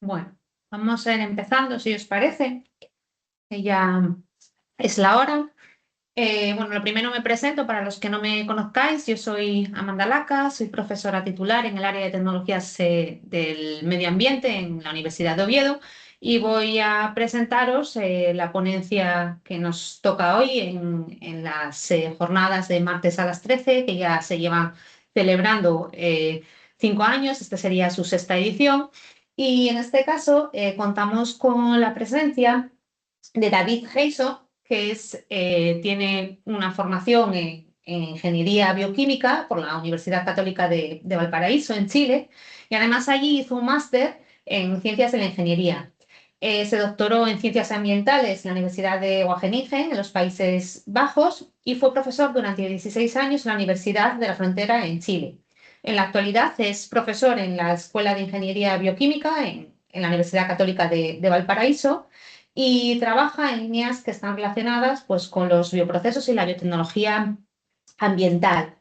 Bueno, vamos a ir empezando, si os parece, que ya es la hora. Bueno, lo primero me presento para los que no me conozcáis. Yo soy Amanda Laca, soy profesora titular en el área de tecnologías del medio ambiente en la Universidad de Oviedo y voy a presentaros la ponencia que nos toca hoy en las jornadas de martes a las 13, que ya se llevan celebrando 5 años. Esta sería su sexta edición. Y en este caso contamos con la presencia de David Geiso, que tiene una formación en ingeniería bioquímica por la Universidad Católica de Valparaíso, en Chile, y además allí hizo un máster en ciencias de la ingeniería. Se doctoró en ciencias ambientales en la Universidad de Wageningen, en los Países Bajos, y fue profesor durante 16 años en la Universidad de la Frontera, en Chile. En la actualidad es profesor en la Escuela de Ingeniería Bioquímica en la Universidad Católica de Valparaíso y trabaja en líneas que están relacionadas pues, con los bioprocesos y la biotecnología ambiental.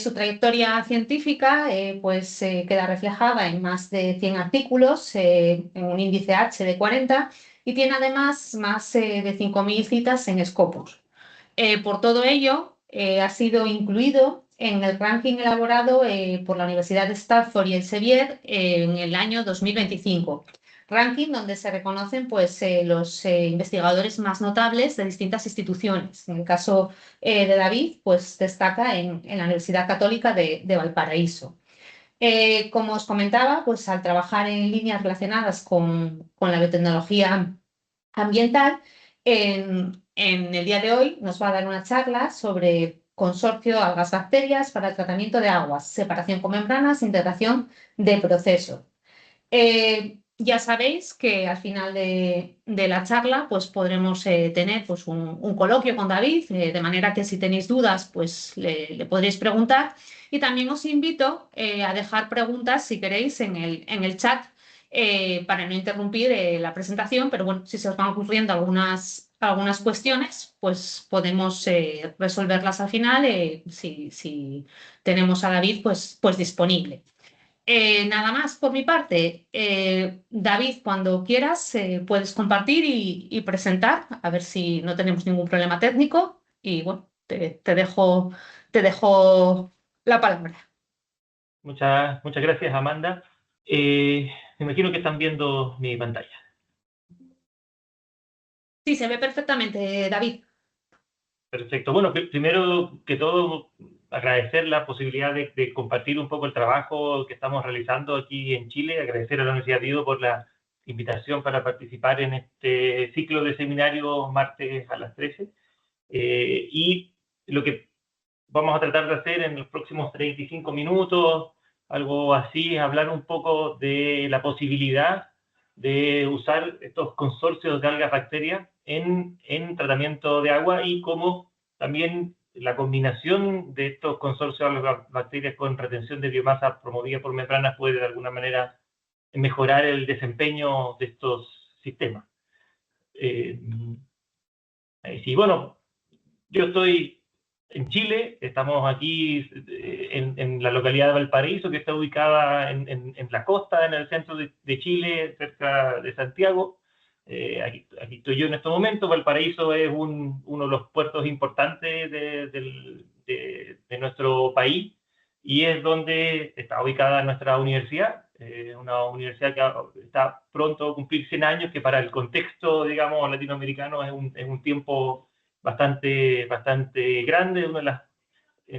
Su trayectoria científica queda reflejada en más de 100 artículos, en un índice H de 40, y tiene además más de 5.000 citas en Scopus. Por todo ello, ha sido incluido en el ranking elaborado por la Universidad de Stanford y Elsevier en el año 2025. Ranking donde se reconocen los investigadores más notables de distintas instituciones. En el caso de David, pues destaca en la Universidad Católica de Valparaíso. Como os comentaba, pues al trabajar en líneas relacionadas con la biotecnología ambiental, en el día de hoy nos va a dar una charla sobre consorcio algas-bacterias para el tratamiento de aguas, separación con membranas, integración de procesos. Ya sabéis que al final de la charla pues podremos tener pues, un coloquio con David, de manera que si tenéis dudas pues le podréis preguntar, y también os invito a dejar preguntas si queréis en el chat para no interrumpir la presentación, pero bueno, si se os van ocurriendo algunas cuestiones pues podemos resolverlas al final si tenemos a David pues disponible. Nada más por mi parte. David, cuando quieras, puedes compartir y presentar, a ver si no tenemos ningún problema técnico. Y bueno, te dejo la palabra. Muchas gracias, Amanda. Me imagino que están viendo mi pantalla. Sí, se ve perfectamente, David. Perfecto. Bueno, primero que todo, agradecer la posibilidad de compartir un poco el trabajo que estamos realizando aquí en Chile, agradecer a la Universidad de Oviedo por la invitación para participar en este ciclo de seminarios martes a las 13. Y lo que vamos a tratar de hacer en los próximos 35 minutos, algo así, es hablar un poco de la posibilidad de usar estos consorcios de algas bacterias en tratamiento de agua y cómo también la combinación de estos consorcios de algas bacterias con retención de biomasa promovida por membranas puede de alguna manera mejorar el desempeño de estos sistemas. Sí, bueno, yo estoy en Chile, estamos aquí en la localidad de Valparaíso, que está ubicada en la costa, en el centro de Chile, cerca de Santiago. Aquí estoy yo en este momento. Valparaíso es uno de los puertos importantes de nuestro país y es donde está ubicada nuestra universidad. Una universidad que está pronto a cumplir 100 años, que para el contexto, digamos, latinoamericano es un tiempo bastante grande, una de las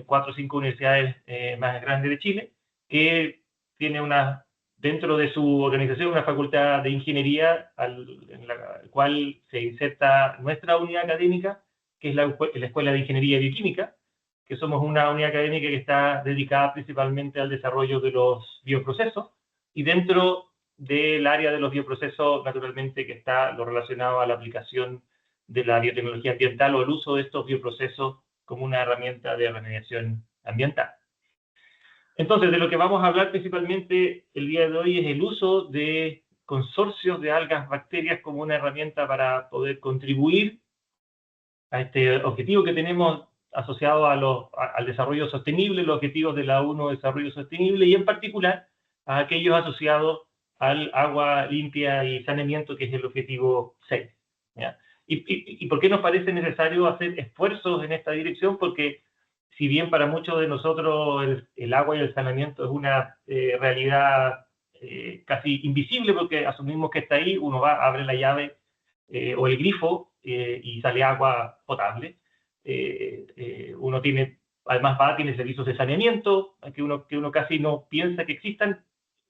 4 o 5 universidades más grandes de Chile, que tiene dentro de su organización una facultad de ingeniería en la cual se inserta nuestra unidad académica, que es la Escuela de Ingeniería Bioquímica, que somos una unidad académica que está dedicada principalmente al desarrollo de los bioprocesos, y dentro del área de los bioprocesos, naturalmente, que está lo relacionado a la aplicación de la biotecnología ambiental o el uso de estos bioprocesos como una herramienta de remediación ambiental. Entonces, de lo que vamos a hablar principalmente el día de hoy es el uso de consorcios de algas bacterias como una herramienta para poder contribuir a este objetivo que tenemos asociado al desarrollo sostenible, los objetivos de la ONU de Desarrollo Sostenible, y en particular a aquellos asociados al agua limpia y saneamiento, que es el objetivo 6. ¿Ya? ¿Y por qué nos parece necesario hacer esfuerzos en esta dirección? Porque si bien para muchos de nosotros el agua y el saneamiento es una realidad casi invisible, porque asumimos que está ahí, uno va, abre la llave o el grifo y sale agua potable. Uno tiene, además tiene servicios de saneamiento, que uno casi no piensa que existan.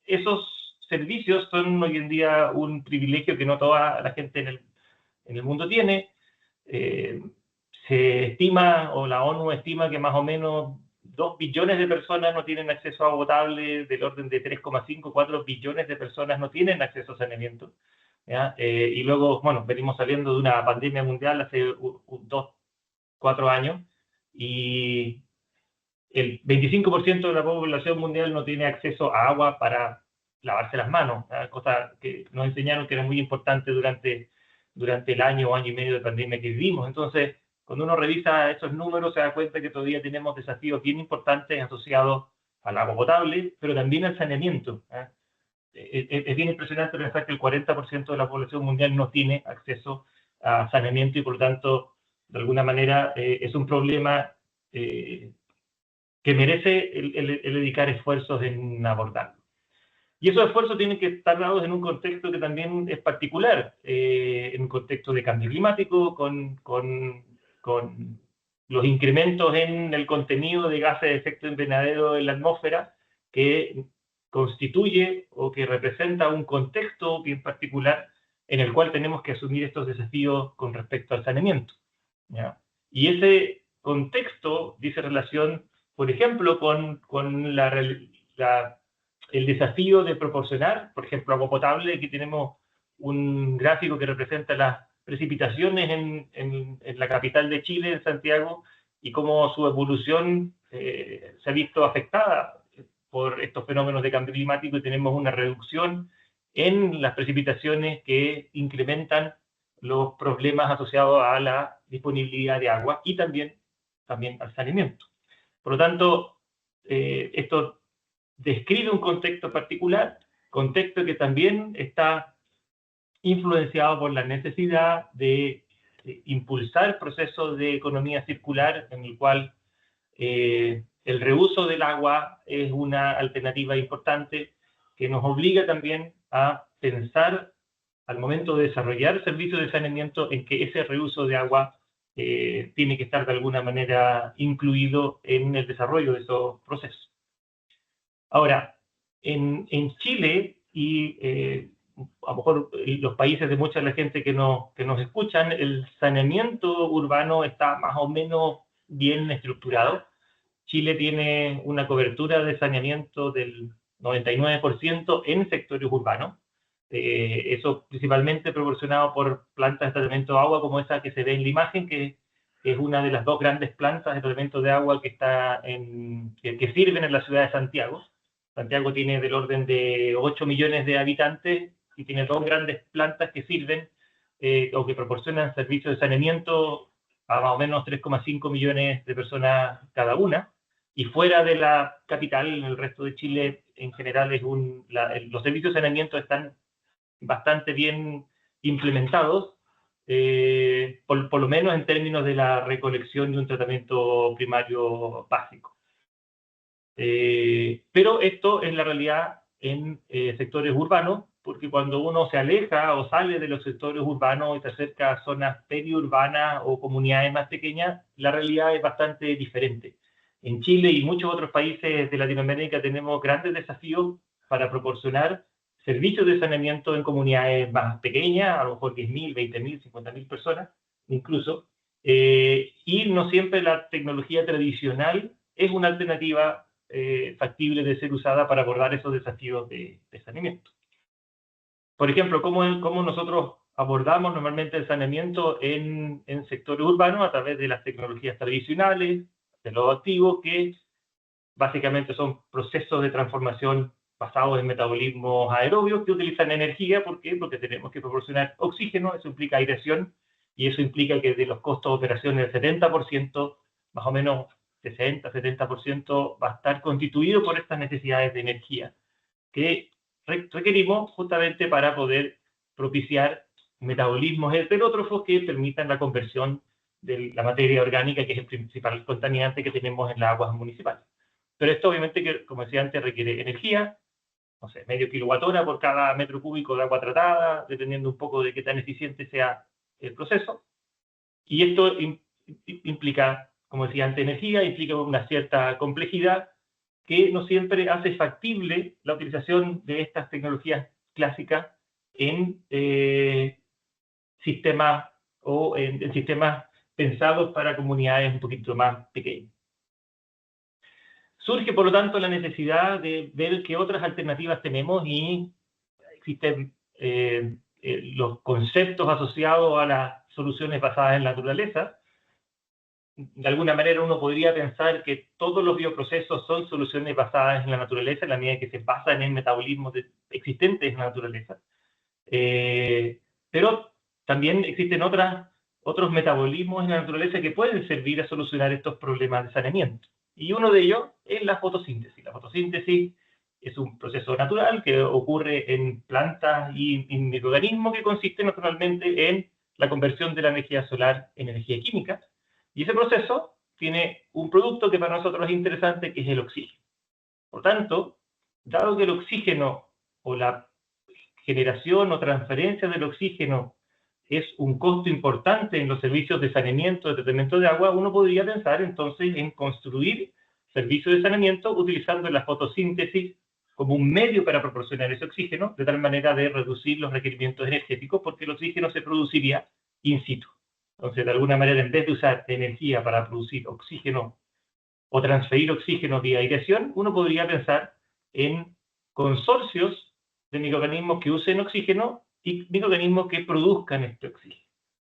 Esos servicios son hoy en día un privilegio que no toda la gente en el mundo tiene. Se estima, o la ONU estima, que más o menos 2 billones de personas no tienen acceso a agua potable, del orden de 3,5, 4 billones de personas no tienen acceso a saneamiento. Y luego, bueno, venimos saliendo de una pandemia mundial hace 2, 4 años, y el 25% de la población mundial no tiene acceso a agua para lavarse las manos, cosa que nos enseñaron que era muy importante durante el año o año y medio de pandemia que vivimos. Entonces, cuando uno revisa esos números, se da cuenta que todavía tenemos desafíos bien importantes asociados al agua potable, pero también al saneamiento. Es bien impresionante pensar que el 40% de la población mundial no tiene acceso a saneamiento y, por lo tanto, de alguna manera, es un problema que merece el dedicar esfuerzos en abordarlo. Y esos esfuerzos tienen que estar dados en un contexto que también es particular, en un contexto de cambio climático, con los incrementos en el contenido de gases de efecto invernadero en la atmósfera, que constituye o que representa un contexto bien particular en el cual tenemos que asumir estos desafíos con respecto al saneamiento. ¿Ya? Y ese contexto dice relación, por ejemplo, con el desafío de proporcionar, por ejemplo, agua potable. Aquí tenemos un gráfico que representa las precipitaciones en la capital de Chile, en Santiago, y cómo su evolución se ha visto afectada por estos fenómenos de cambio climático, y tenemos una reducción en las precipitaciones que incrementan los problemas asociados a la disponibilidad de agua y también al saneamiento. Por lo tanto, esto describe un contexto particular, contexto que también está influenciado por la necesidad de impulsar procesos de economía circular, en el cual el reuso del agua es una alternativa importante que nos obliga también a pensar, al momento de desarrollar servicios de saneamiento, en que ese reuso de agua tiene que estar de alguna manera incluido en el desarrollo de esos procesos. Ahora, en Chile y a lo mejor los países de mucha de la gente que nos escuchan, el saneamiento urbano está más o menos bien estructurado. Chile tiene una cobertura de saneamiento del 99% en sectores urbanos. Eso principalmente proporcionado por plantas de tratamiento de agua como esa que se ve en la imagen, que es una de las 2 grandes plantas de tratamiento de agua que sirven en la ciudad de Santiago. Santiago tiene del orden de 8 millones de habitantes y tiene 2 grandes plantas que sirven o que proporcionan servicios de saneamiento a más o menos 3,5 millones de personas cada una. Y fuera de la capital, en el resto de Chile, en general, los servicios de saneamiento están bastante bien implementados, por lo menos en términos de la recolección de un tratamiento primario básico. Pero esto es la realidad en sectores urbanos, porque cuando uno se aleja o sale de los sectores urbanos y se acerca a zonas periurbanas o comunidades más pequeñas, la realidad es bastante diferente. En Chile y muchos otros países de Latinoamérica tenemos grandes desafíos para proporcionar servicios de saneamiento en comunidades más pequeñas, a lo mejor 10.000, 20.000, 50.000 personas incluso, y no siempre la tecnología tradicional es una alternativa factible de ser usada para abordar esos desafíos de saneamiento. Por ejemplo, ¿cómo nosotros abordamos normalmente el saneamiento en sectores urbanos? A través de las tecnologías tradicionales, de los activos, que básicamente son procesos de transformación basados en metabolismos aerobios que utilizan energía. ¿Por qué? Porque tenemos que proporcionar oxígeno, eso implica aireación, y eso implica que de los costos de operación el 70%, más o menos 60-70%, va a estar constituido por estas necesidades de energía, que requerimos justamente para poder propiciar metabolismos heterótrofos que permitan la conversión de la materia orgánica, que es el principal contaminante que tenemos en las aguas municipales. Pero esto obviamente, que, como decía antes, requiere energía, no sé, medio kilowatt-hora por cada metro cúbico de agua tratada, dependiendo un poco de qué tan eficiente sea el proceso. Y esto implica, como decía antes, energía, implica una cierta complejidad que no siempre hace factible la utilización de estas tecnologías clásicas en sistemas o en sistemas pensados para comunidades un poquito más pequeñas. Surge, por lo tanto, la necesidad de ver qué otras alternativas tenemos y existen los conceptos asociados a las soluciones basadas en la naturaleza. De alguna manera uno podría pensar que todos los bioprocesos son soluciones basadas en la naturaleza, en la medida que se basan en metabolismos existentes en la naturaleza. Pero también existen otros metabolismos en la naturaleza que pueden servir a solucionar estos problemas de saneamiento. Y uno de ellos es la fotosíntesis. La fotosíntesis es un proceso natural que ocurre en plantas y en microorganismos, que consiste naturalmente en la conversión de la energía solar en energía química. Y ese proceso tiene un producto que para nosotros es interesante, que es el oxígeno. Por tanto, dado que el oxígeno o la generación o transferencia del oxígeno es un costo importante en los servicios de saneamiento, de tratamiento de agua, uno podría pensar entonces en construir servicios de saneamiento utilizando la fotosíntesis como un medio para proporcionar ese oxígeno, de tal manera de reducir los requerimientos energéticos, porque el oxígeno se produciría in situ. Entonces, de alguna manera, en vez de usar energía para producir oxígeno o transferir oxígeno vía aireación, uno podría pensar en consorcios de microorganismos que usen oxígeno y microorganismos que produzcan este oxígeno.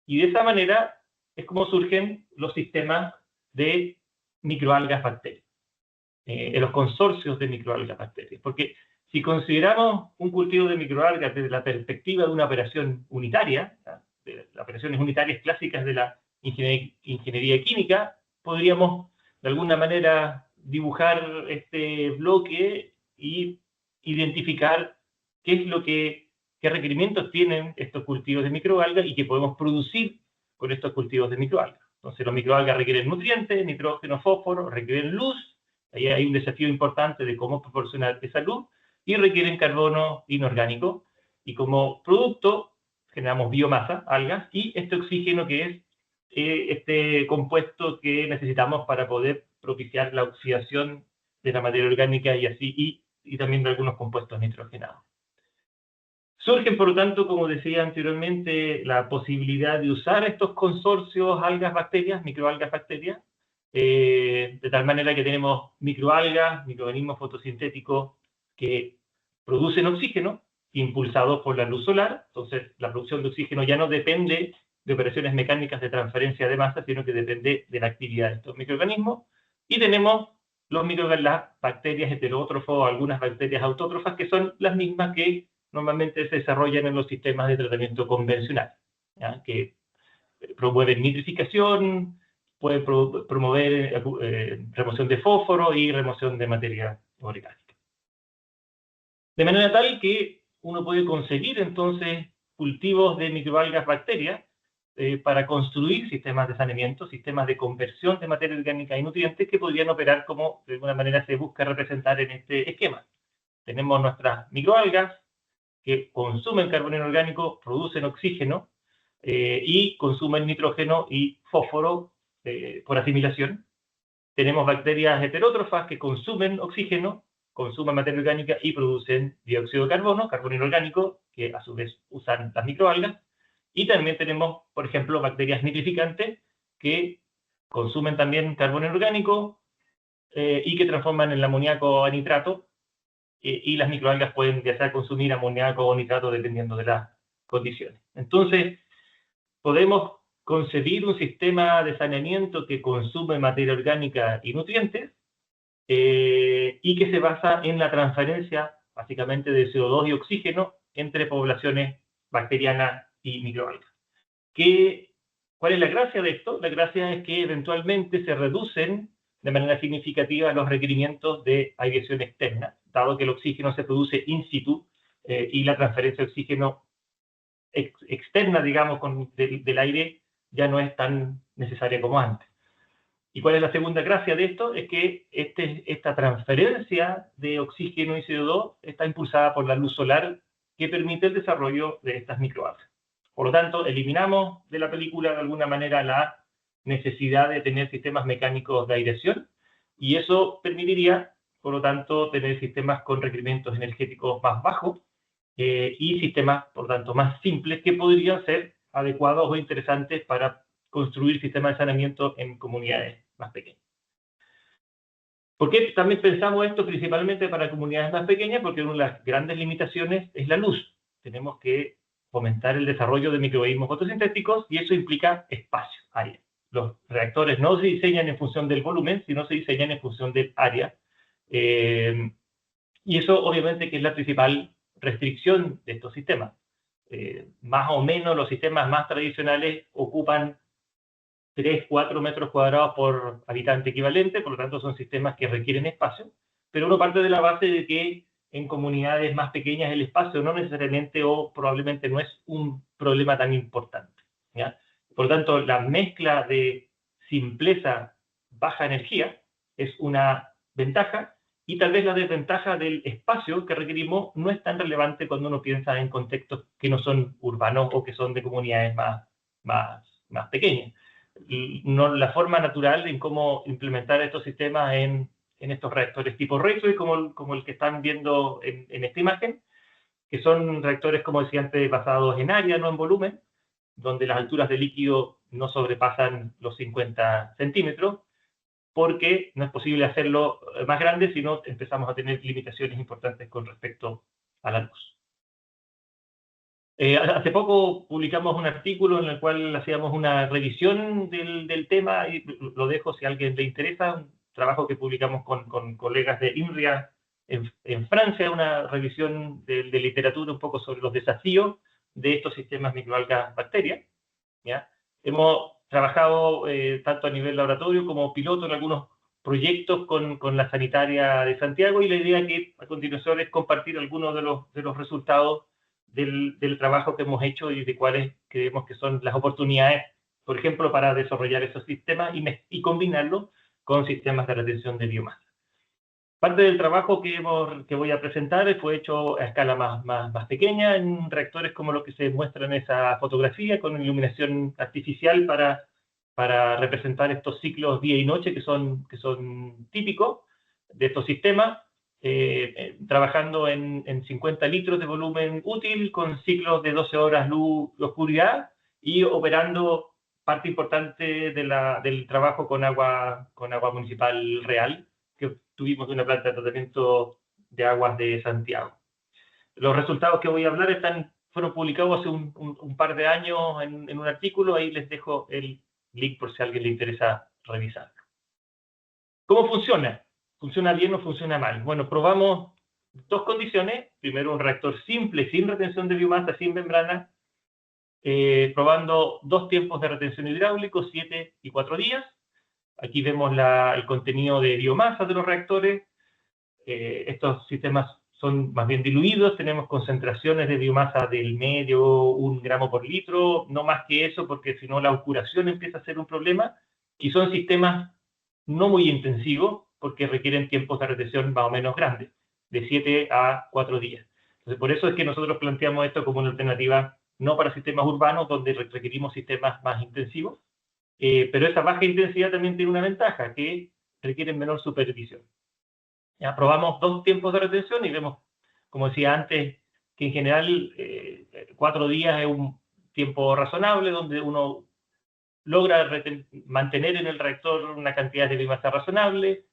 Y de esa manera es como surgen los sistemas de microalgas bacterias, los consorcios de microalgas bacterias. Porque si consideramos un cultivo de microalgas desde la perspectiva de una operación unitaria, de las operaciones unitarias clásicas de la ingeniería química, podríamos de alguna manera dibujar este bloque y identificar qué requerimientos tienen estos cultivos de microalgas y qué podemos producir con estos cultivos de microalgas. Entonces, los microalgas requieren nutrientes, nitrógeno, fósforo, requieren luz. Ahí hay un desafío importante de cómo proporcionar esa luz, y requieren carbono inorgánico. Y como producto generamos biomasa, algas, y este oxígeno, que es este compuesto que necesitamos para poder propiciar la oxidación de la materia orgánica y también de algunos compuestos nitrogenados. Surgen, por lo tanto, como decía anteriormente, la posibilidad de usar estos consorcios algas bacterias, microalgas bacterias, de tal manera que tenemos microalgas, microorganismos fotosintéticos que producen oxígeno impulsados por la luz solar. Entonces, la producción de oxígeno ya no depende de operaciones mecánicas de transferencia de masa, sino que depende de la actividad de estos microorganismos. Y tenemos las bacterias heterótrofas o algunas bacterias autótrofas, que son las mismas que normalmente se desarrollan en los sistemas de tratamiento convencional, ¿ya? Que promueven nitrificación, pueden promover remoción de fósforo y remoción de materia orgánica. De manera tal que uno puede conseguir entonces cultivos de microalgas bacterias para construir sistemas de saneamiento, sistemas de conversión de materia orgánica y nutrientes que podrían operar como de alguna manera se busca representar en este esquema. Tenemos nuestras microalgas que consumen carbono inorgánico, producen oxígeno y consumen nitrógeno y fósforo por asimilación. Tenemos bacterias heterótrofas que consumen oxígeno, consumen materia orgánica y producen dióxido de carbono, carbono inorgánico, que a su vez usan las microalgas. Y también tenemos, por ejemplo, bacterias nitrificantes que consumen también carbono inorgánico y que transforman el amoníaco a nitrato. Y las microalgas pueden ya sea consumir amoníaco o nitrato dependiendo de las condiciones. Entonces, podemos concebir un sistema de saneamiento que consume materia orgánica y nutrientes y que se basa en la transferencia básicamente de CO2 y oxígeno entre poblaciones bacterianas y microalgas. ¿Cuál es la gracia de esto? La gracia es que eventualmente se reducen de manera significativa los requerimientos de aireación externa, dado que el oxígeno se produce in situ y la transferencia de oxígeno externa, digamos, del aire ya no es tan necesaria como antes. ¿Y cuál es la segunda gracia de esto? Es que esta transferencia de oxígeno y CO2 está impulsada por la luz solar que permite el desarrollo de estas microalgas. Por lo tanto, eliminamos de la película de alguna manera la necesidad de tener sistemas mecánicos de aireación y eso permitiría, por lo tanto, tener sistemas con requerimientos energéticos más bajos y sistemas, por lo tanto, más simples que podrían ser adecuados o interesantes para construir sistemas de saneamiento en comunidades más pequeñas. ¿Por qué también pensamos esto principalmente para comunidades más pequeñas? Porque una de las grandes limitaciones es la luz. Tenemos que fomentar el desarrollo de microorganismos fotosintéticos y eso implica espacio, área. Los reactores no se diseñan en función del volumen, sino se diseñan en función del área. Y eso obviamente que es la principal restricción de estos sistemas. Más o menos los sistemas más tradicionales ocupan 3, 4 metros cuadrados por habitante equivalente, por lo tanto son sistemas que requieren espacio, pero uno parte de la base de que en comunidades más pequeñas el espacio no necesariamente o probablemente no es un problema tan importante, ¿ya? Por lo tanto, la mezcla de simpleza, baja energía, es una ventaja, y tal vez la desventaja del espacio que requerimos no es tan relevante cuando uno piensa en contextos que no son urbanos o que son de comunidades más pequeñas. No, la forma natural en cómo implementar estos sistemas en estos reactores tipo Raytree, como el que están viendo en esta imagen, que son reactores, como decía antes, basados en área, no en volumen, donde las alturas de líquido no sobrepasan los 50 centímetros, porque no es posible hacerlo más grande si no empezamos a tener limitaciones importantes con respecto a la luz. Hace poco publicamos un artículo en el cual hacíamos una revisión del tema, y lo dejo si a alguien le interesa, un trabajo que publicamos con colegas de INRIA en Francia, una revisión de literatura un poco sobre los desafíos de estos sistemas microalgas bacterias, ¿ya? Hemos trabajado tanto a nivel laboratorio como piloto en algunos proyectos con la Sanitaria de Santiago, y la idea que a continuación es compartir algunos de los resultados del trabajo que hemos hecho y de cuáles creemos que son las oportunidades, por ejemplo, para desarrollar esos sistemas y combinarlos con sistemas de retención de biomasa. Parte del trabajo que voy a presentar fue hecho a escala más pequeña, en reactores como lo que se muestra en esa fotografía, con iluminación artificial para representar estos ciclos día y noche que son típicos de estos sistemas, trabajando en 50 litros de volumen útil, con ciclos de 12 horas luz y oscuridad, y operando parte importante del trabajo con agua municipal real, que tuvimos de una planta de tratamiento de aguas de Santiago. Los resultados que voy a hablar fueron publicados hace un par de años en un artículo, ahí les dejo el link por si a alguien le interesa revisarlo. ¿Cómo funciona? ¿Funciona bien o funciona mal? Bueno, probamos dos condiciones. Primero, un reactor simple, sin retención de biomasa, sin membrana, probando 2 tiempos de retención hidráulico, 7 y 4 días. Aquí vemos el contenido de biomasa de los reactores. Estos sistemas son más bien diluidos, tenemos concentraciones de biomasa del medio, 1 gramo por litro, no más que eso, porque si no la oscuración empieza a ser un problema, y son sistemas no muy intensivos, porque requieren tiempos de retención más o menos grandes, de 7 a 4 días. Entonces, por eso es que nosotros planteamos esto como una alternativa no para sistemas urbanos, donde requerimos sistemas más intensivos, pero esa baja intensidad también tiene una ventaja, que requieren menor supervisión. Ya probamos 2 tiempos de retención y vemos, como decía antes, que en general 4 días es un tiempo razonable, donde uno logra mantener en el reactor una cantidad de biomasa razonable,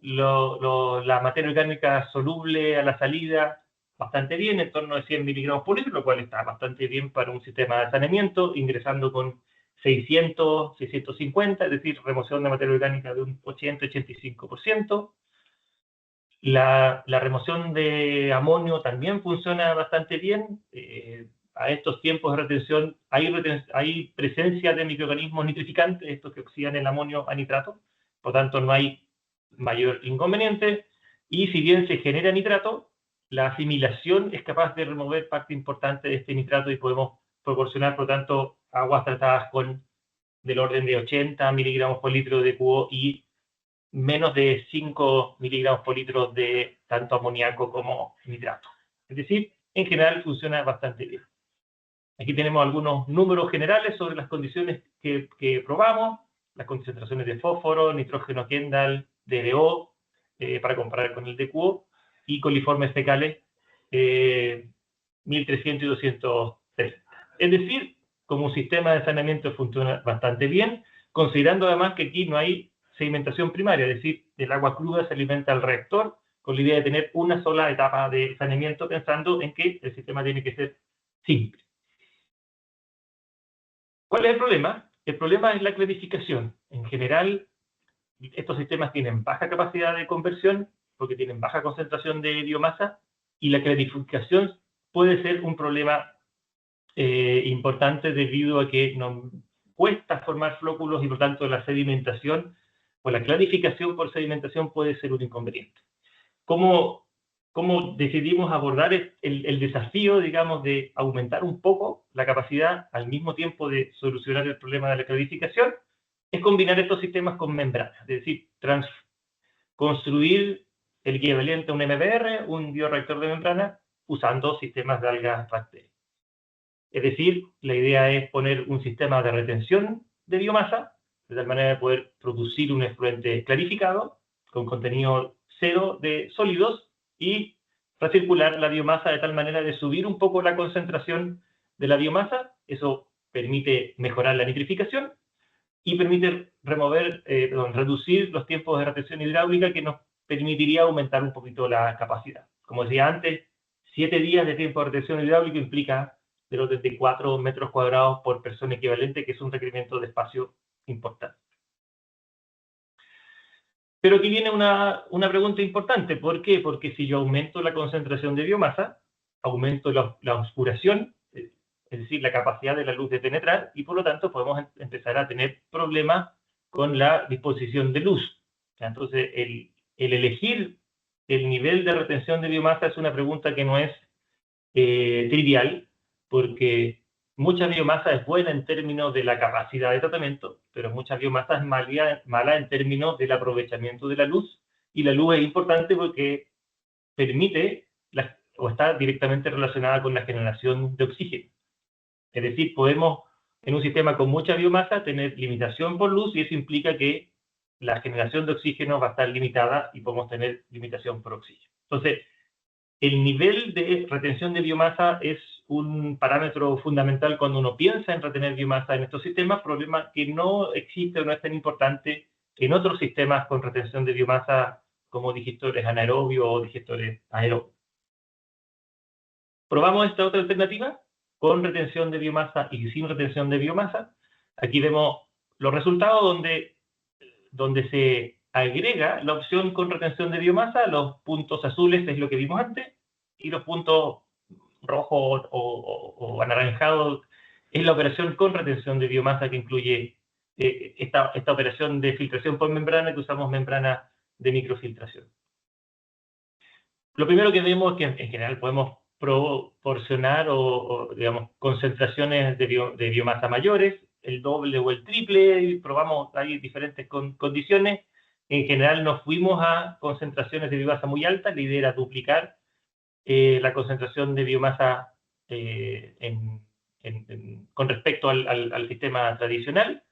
la materia orgánica soluble a la salida bastante bien, en torno a 100 miligramos por litro, lo cual está bastante bien para un sistema de saneamiento, ingresando con 600, 650, es decir, remoción de materia orgánica de un 80-85%. La remoción de amonio también funciona bastante bien. A estos tiempos de retención hay presencia de microorganismos nitrificantes, estos que oxidan el amonio a nitrato, por tanto no hay mayor inconveniente. Y si bien se genera nitrato, la asimilación es capaz de remover parte importante de este nitrato y podemos proporcionar, por lo tanto, aguas tratadas con del orden de 80 miligramos por litro de QO y menos de 5 miligramos por litro de tanto amoníaco como nitrato. Es decir, en general funciona bastante bien. Aquí tenemos algunos números generales sobre las condiciones que probamos, las concentraciones de fósforo, nitrógeno Kendall, DDO, para comparar con el de QO, y coliformes fecales 1300 y 230. Es decir, como un sistema de saneamiento funciona bastante bien, considerando además que aquí no hay sedimentación primaria, es decir, el agua cruda se alimenta al reactor con la idea de tener una sola etapa de saneamiento, pensando en que el sistema tiene que ser simple. ¿Cuál es el problema? El problema es la clarificación. En general, estos sistemas tienen baja capacidad de conversión porque tienen baja concentración de biomasa y la clarificación puede ser un problema importante debido a que nos cuesta formar flóculos y por tanto la sedimentación o la clarificación por sedimentación puede ser un inconveniente. ¿Cómo decidimos abordar el desafío, digamos, de aumentar un poco la capacidad al mismo tiempo de solucionar el problema de la clarificación? Es combinar estos sistemas con membranas, es decir, construir el equivalente a un MBR, un bioreactor de membrana, usando sistemas de algas bacterias. Es decir, la idea es poner un sistema de retención de biomasa, de tal manera de poder producir un efluente clarificado, con contenido cero de sólidos, y recircular la biomasa de tal manera de subir un poco la concentración de la biomasa. Eso permite mejorar la nitrificación y permite reducir los tiempos de retención hidráulica, que nos permitiría aumentar un poquito la capacidad. Como decía antes, 7 días de tiempo de retención hidráulica implica del orden de 4 metros cuadrados por persona equivalente, que es un requerimiento de espacio importante. Pero aquí viene una pregunta importante. ¿Por qué? Porque si yo aumento la concentración de biomasa, aumento la oscuración, es decir, la capacidad de la luz de penetrar, y por lo tanto podemos empezar a tener problemas con la disposición de luz. Entonces, el elegir el nivel de retención de biomasa es una pregunta que no es trivial, porque mucha biomasa es buena en términos de la capacidad de tratamiento, pero mucha biomasa es mala en términos del aprovechamiento de la luz, y la luz es importante porque permite o está directamente relacionada con la generación de oxígeno. Es decir, podemos en un sistema con mucha biomasa tener limitación por luz, y eso implica que la generación de oxígeno va a estar limitada y podemos tener limitación por oxígeno. Entonces, el nivel de retención de biomasa es un parámetro fundamental cuando uno piensa en retener biomasa en estos sistemas, problema que no existe o no es tan importante en otros sistemas con retención de biomasa como digestores anaerobios o digestores aerobios. Probamos esta otra alternativa con retención de biomasa y sin retención de biomasa. Aquí vemos los resultados donde se agrega la opción con retención de biomasa. Los puntos azules es lo que vimos antes, y los puntos rojos o anaranjados es la operación con retención de biomasa, que incluye esta operación de filtración por membrana, que usamos membrana de microfiltración. Lo primero que vemos es que en general podemos proporcionar digamos, concentraciones de biomasa mayores, el doble o el triple, y probamos ahí diferentes condiciones. En general nos fuimos a concentraciones de biomasa muy altas. La idea era duplicar la concentración de biomasa con respecto al sistema tradicional.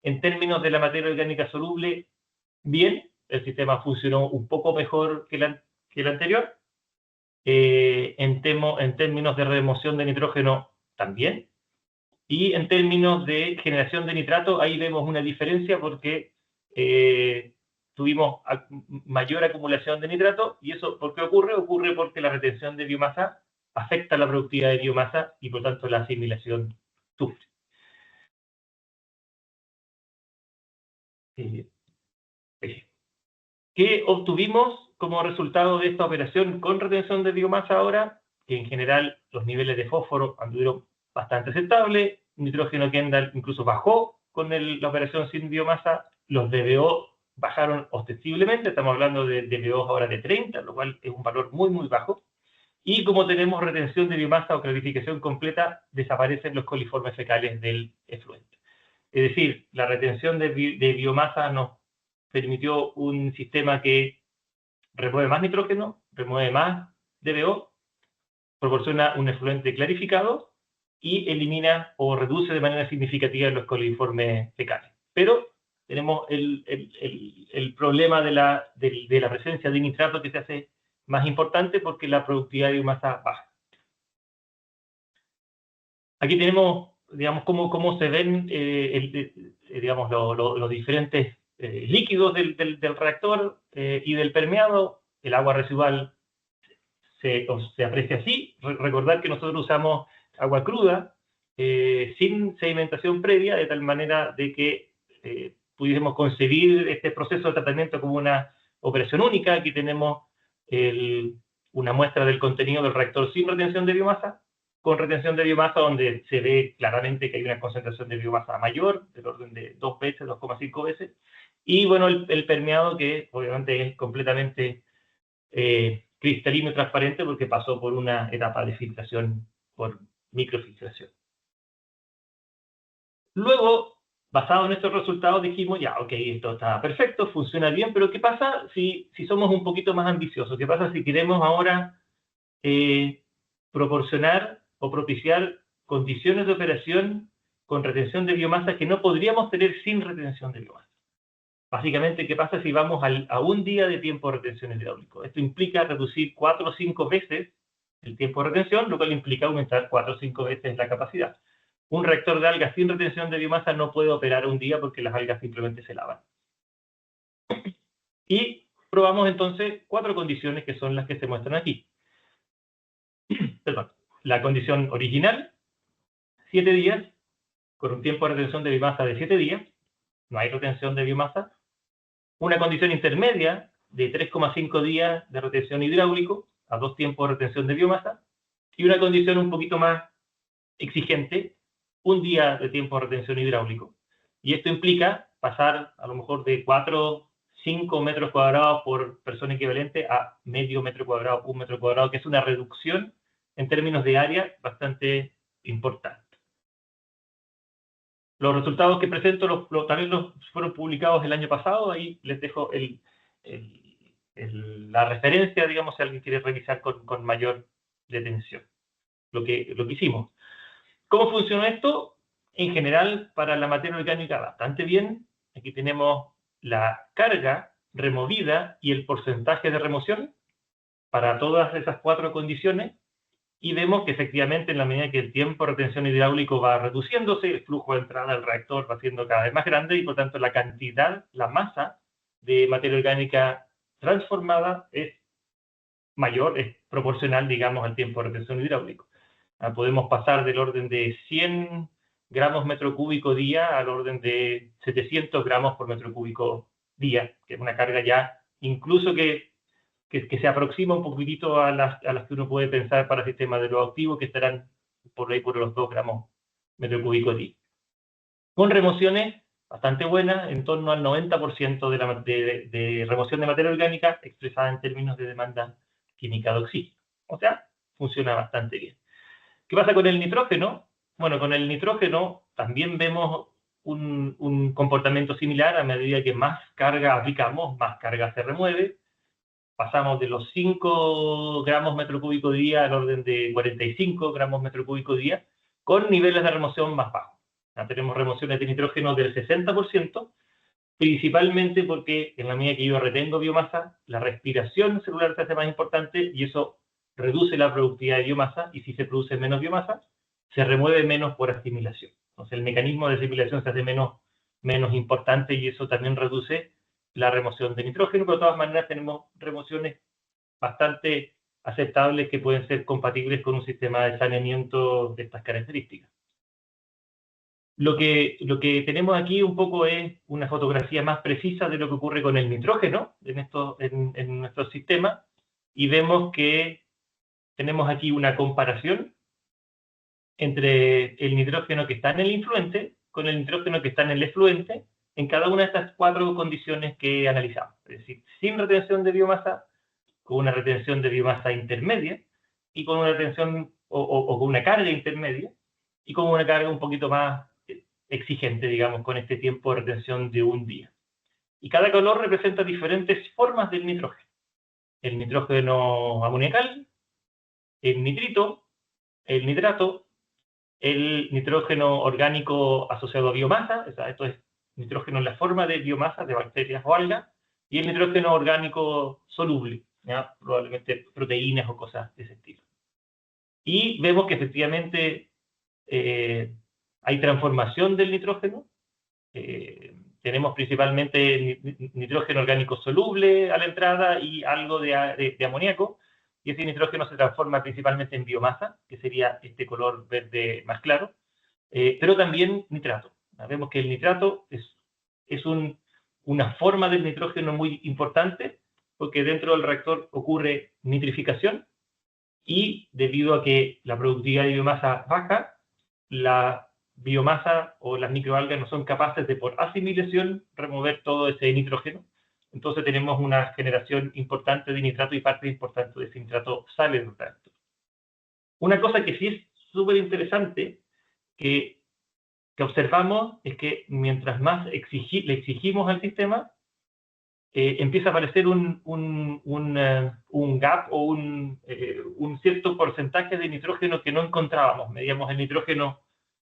En términos de la materia orgánica soluble, bien, el sistema funcionó un poco mejor que el anterior. En términos de remoción de nitrógeno, también. Y en términos de generación de nitrato, ahí vemos una diferencia porque tuvimos mayor acumulación de nitrato. ¿Y eso por qué ocurre? Ocurre porque la retención de biomasa afecta la productividad de biomasa y por tanto la asimilación sufre. ¿Qué obtuvimos como resultado de esta operación con retención de biomasa ahora? Que en general los niveles de fósforo anduvieron bastante aceptables, nitrógeno Kendall incluso bajó con la operación sin biomasa, los DBO bajaron ostensiblemente, estamos hablando de DBO ahora de 30, lo cual es un valor muy, muy bajo. Y como tenemos retención de biomasa o clarificación completa, desaparecen los coliformes fecales del efluente. Es decir, la retención de biomasa nos permitió un sistema que remueve más nitrógeno, remueve más DBO, proporciona un efluente clarificado y elimina o reduce de manera significativa los coliformes fecales. Pero tenemos el problema de la presencia de nitrato que se hace más importante porque la productividad de biomasa baja. Aquí tenemos, digamos, cómo se ven, digamos, los diferentes líquidos del reactor y del permeado. El agua residual se aprecia así. Recordar que nosotros usamos agua cruda, sin sedimentación previa, de tal manera de que pudiésemos concebir este proceso de tratamiento como una operación única. Aquí tenemos una muestra del contenido del reactor sin retención de biomasa, con retención de biomasa, donde se ve claramente que hay una concentración de biomasa mayor, del orden de 2 veces, 2,5 veces, y bueno, el permeado, que obviamente es completamente cristalino y transparente porque pasó por una etapa de filtración por microfiltración. Luego, basado en estos resultados, dijimos, ya, ok, esto está perfecto, funciona bien, pero ¿qué pasa si somos un poquito más ambiciosos? ¿Qué pasa si queremos ahora proporcionar o propiciar condiciones de operación con retención de biomasa que no podríamos tener sin retención de biomasa? Básicamente, ¿qué pasa si vamos a un día de tiempo de retención hidráulico? Esto implica reducir 4 o 5 veces el tiempo de retención, lo cual implica aumentar 4 o 5 veces la capacidad. Un reactor de algas sin retención de biomasa no puede operar un día porque las algas simplemente se lavan. Y probamos entonces 4 condiciones que son las que se muestran aquí. Perdón. La condición original, 7 días, con un tiempo de retención de biomasa de 7 días, no hay retención de biomasa. Una condición intermedia de 3,5 días de retención hidráulico a 2 tiempos de retención de biomasa, y una condición un poquito más exigente, 1 día de tiempo de retención hidráulico. Y esto implica pasar a lo mejor de 5 metros cuadrados por persona equivalente a medio metro cuadrado, 1 metro cuadrado, que es una reducción en términos de área bastante importante. Los resultados que presento también fueron publicados el año pasado. Ahí les dejo la referencia, digamos, si alguien quiere revisar con mayor detención lo que hicimos. ¿Cómo funciona esto? En general, para la materia orgánica bastante bien. Aquí tenemos la carga removida y el porcentaje de remoción para todas esas 4 condiciones. Y vemos que efectivamente, en la medida que el tiempo de retención hidráulico va reduciéndose, el flujo de entrada al reactor va siendo cada vez más grande y por tanto la cantidad, la masa de materia orgánica transformada es mayor, es proporcional, digamos, al tiempo de retención hidráulico. Podemos pasar del orden de 100 gramos metro cúbico día al orden de 700 gramos por metro cúbico día, que es una carga ya incluso que se aproxima un poquitito a las que uno puede pensar para sistemas de lo activo, que estarán por ahí por los 2 gramos metro cúbico día. Con remociones bastante buenas, en torno al 90% de remoción de materia orgánica expresada en términos de demanda química de oxígeno. O sea, funciona bastante bien. ¿Qué pasa con el nitrógeno? Bueno, con el nitrógeno también vemos un comportamiento similar. A medida que más carga aplicamos, más carga se remueve. Pasamos de los 5 gramos metro cúbico día al orden de 45 gramos metro cúbico día, con niveles de remoción más bajos. Ya tenemos remociones de nitrógeno del 60%, principalmente porque en la medida que yo retengo biomasa, la respiración celular se hace más importante y eso reduce la productividad de biomasa, y si se produce menos biomasa, se remueve menos por asimilación. Entonces el mecanismo de asimilación se hace menos importante y eso también reduce la remoción de nitrógeno, pero de todas maneras tenemos remociones bastante aceptables que pueden ser compatibles con un sistema de saneamiento de estas características. Lo que tenemos aquí un poco es una fotografía más precisa de lo que ocurre con el nitrógeno en nuestro sistema, y vemos que tenemos aquí una comparación entre el nitrógeno que está en el influente con el nitrógeno que está en el efluente en cada una de estas 4 condiciones que analizamos. Es decir, sin retención de biomasa, con una retención de biomasa intermedia, y con una retención o con una carga intermedia, y con una carga un poquito más exigente, digamos, con este tiempo de retención de un día. Y cada color representa diferentes formas del nitrógeno. El nitrógeno amoniacal, el nitrito, el nitrato, el nitrógeno orgánico asociado a biomasa, o sea, esto es nitrógeno en la forma de biomasa de bacterias o algas, y el nitrógeno orgánico soluble, ¿ya? Probablemente proteínas o cosas de ese estilo. Y vemos que efectivamente hay transformación del nitrógeno. Tenemos principalmente nitrógeno orgánico soluble a la entrada y algo de amoníaco, y ese nitrógeno se transforma principalmente en biomasa, que sería este color verde más claro, pero también nitrato. Vemos que el nitrato es una forma del nitrógeno muy importante, porque dentro del reactor ocurre nitrificación, y debido a que la productividad de biomasa baja, la biomasa o las microalgas no son capaces de por asimilación remover todo ese nitrógeno. Entonces tenemos una generación importante de nitrato y parte importante de ese nitrato sale del reactor. Una cosa que sí es súper interesante que observamos es que mientras más le exigimos al sistema, empieza a aparecer un gap o un cierto porcentaje de nitrógeno que no encontrábamos. Medíamos el nitrógeno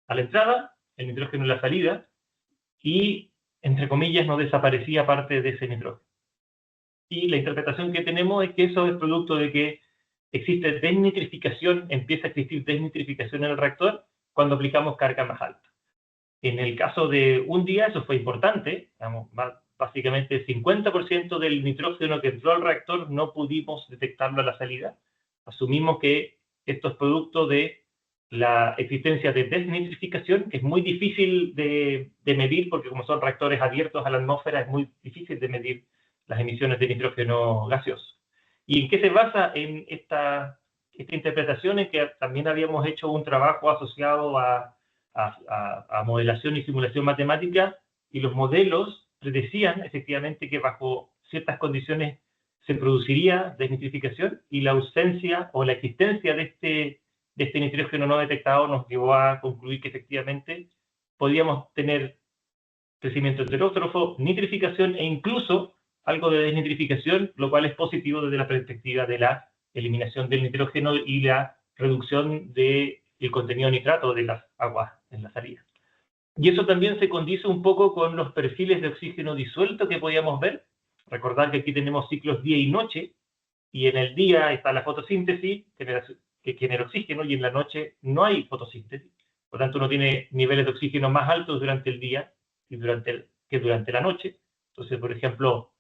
a la entrada, el nitrógeno a la salida, y, entre comillas, no desaparecía parte de ese nitrógeno. Y la interpretación que tenemos es que eso es producto de que existe desnitrificación, empieza a existir desnitrificación en el reactor cuando aplicamos carga más alta. En el caso de un día eso fue importante, digamos, básicamente el 50% del nitrógeno que entró al reactor no pudimos detectarlo a la salida. Asumimos que esto es producto de la existencia de desnitrificación, que es muy difícil de medir, porque como son reactores abiertos a la atmósfera, es muy difícil de medir las emisiones de nitrógeno gaseoso. ¿Y en qué se basa en esta interpretación? En que también habíamos hecho un trabajo asociado a modelación y simulación matemática, y los modelos predecían efectivamente que bajo ciertas condiciones se produciría desnitrificación, y la ausencia o la existencia de este nitrógeno no detectado nos llevó a concluir que efectivamente podíamos tener crecimiento heterótrofo, nitrificación e incluso algo de desnitrificación, lo cual es positivo desde la perspectiva de la eliminación del nitrógeno y la reducción del contenido de nitrato de las aguas en la salida. Y eso también se condice un poco con los perfiles de oxígeno disuelto que podíamos ver. Recordad que aquí tenemos ciclos día y noche, y en el día está la fotosíntesis, que genera oxígeno, y en la noche no hay fotosíntesis. Por tanto, uno tiene niveles de oxígeno más altos durante el día que durante la noche. Entonces, por ejemplo,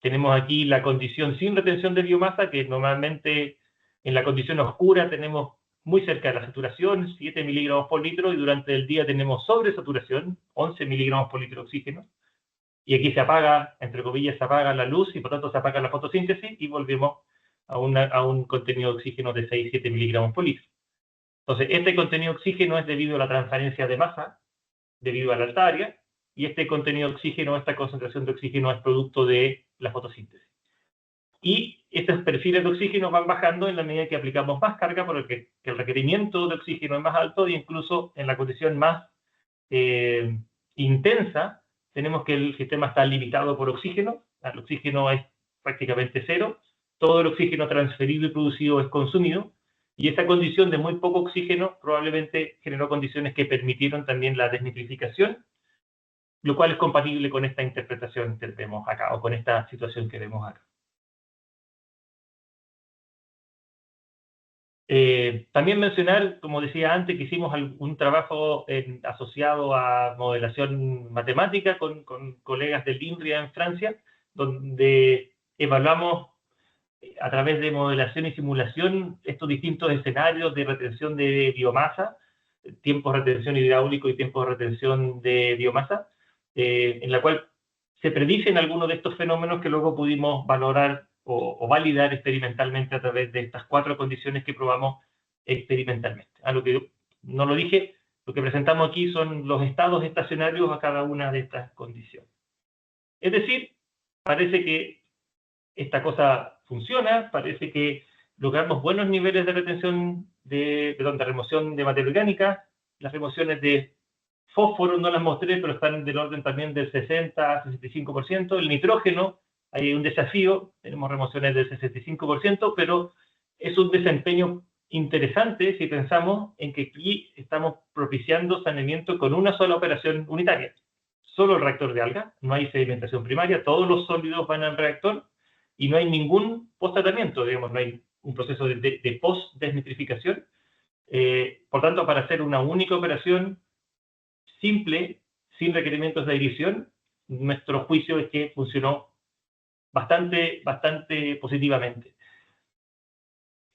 tenemos aquí la condición sin retención de biomasa, que normalmente en la condición oscura tenemos muy cerca de la saturación, 7 miligramos por litro, y durante el día tenemos sobresaturación, 11 miligramos por litro de oxígeno. Y aquí se apaga, entre comillas, se apaga la luz, y por tanto se apaga la fotosíntesis, y volvemos a un contenido de oxígeno de 6-7 miligramos por litro. Entonces, este contenido de oxígeno es debido a la transferencia de masa, debido a la alta área, y este contenido de oxígeno, esta concentración de oxígeno, es producto de la fotosíntesis. Y estos perfiles de oxígeno van bajando en la medida que aplicamos más carga, porque el requerimiento de oxígeno es más alto, e incluso en la condición más intensa, tenemos que el sistema está limitado por oxígeno. El oxígeno es prácticamente cero, todo el oxígeno transferido y producido es consumido, y esta condición de muy poco oxígeno probablemente generó condiciones que permitieron también la desnitrificación, lo cual es compatible con esta interpretación que vemos acá, o con esta situación que vemos acá. También mencionar, como decía antes, que hicimos un trabajo asociado a modelación matemática con colegas del INRIA en Francia, donde evaluamos a través de modelación y simulación estos distintos escenarios de retención de biomasa, tiempos de retención hidráulico y tiempos de retención de biomasa, en la cual se predicen algunos de estos fenómenos que luego pudimos valorar o validar experimentalmente a través de estas 4 condiciones que probamos experimentalmente. A lo que no lo dije, lo que presentamos aquí son los estados estacionarios a cada una de estas condiciones. Es decir, parece que esta cosa funciona, parece que logramos buenos niveles de retención de remoción de materia orgánica. Las remociones de fósforo no las mostré, pero están del orden también del 60-65%. El nitrógeno, hay un desafío, tenemos remociones del 65%, pero es un desempeño interesante si pensamos en que aquí estamos propiciando saneamiento con una sola operación unitaria. Solo el reactor de algas, no hay sedimentación primaria, todos los sólidos van al reactor y no hay ningún post-tratamiento, digamos, no hay un proceso de post-desnitrificación. Por tanto, para hacer una única operación simple, sin requerimientos de adición, nuestro juicio es que funcionó bastante positivamente.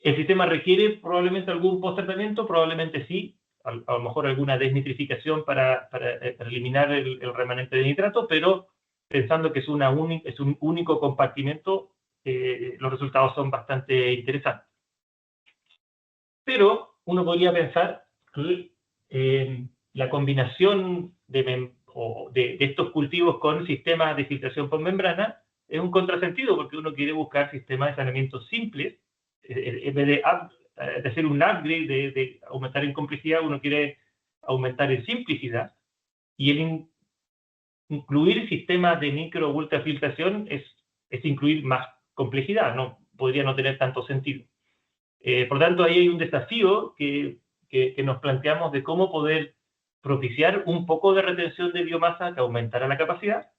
¿El sistema requiere probablemente algún post-tratamiento? Probablemente sí, a lo mejor alguna desnitrificación para eliminar el remanente de nitrato, pero pensando que es un único compartimento, los resultados son bastante interesantes. Pero uno podría pensar que la combinación de estos cultivos con sistemas de filtración por membrana es un contrasentido, porque uno quiere buscar sistemas de saneamiento simples, en vez de hacer un upgrade, de aumentar en complejidad, uno quiere aumentar en simplicidad, y el incluir sistemas de micro o ultrafiltración es incluir más complejidad, podría no tener tanto sentido. Por tanto, ahí hay un desafío que nos planteamos de cómo poder propiciar un poco de retención de biomasa que aumentara la capacidad,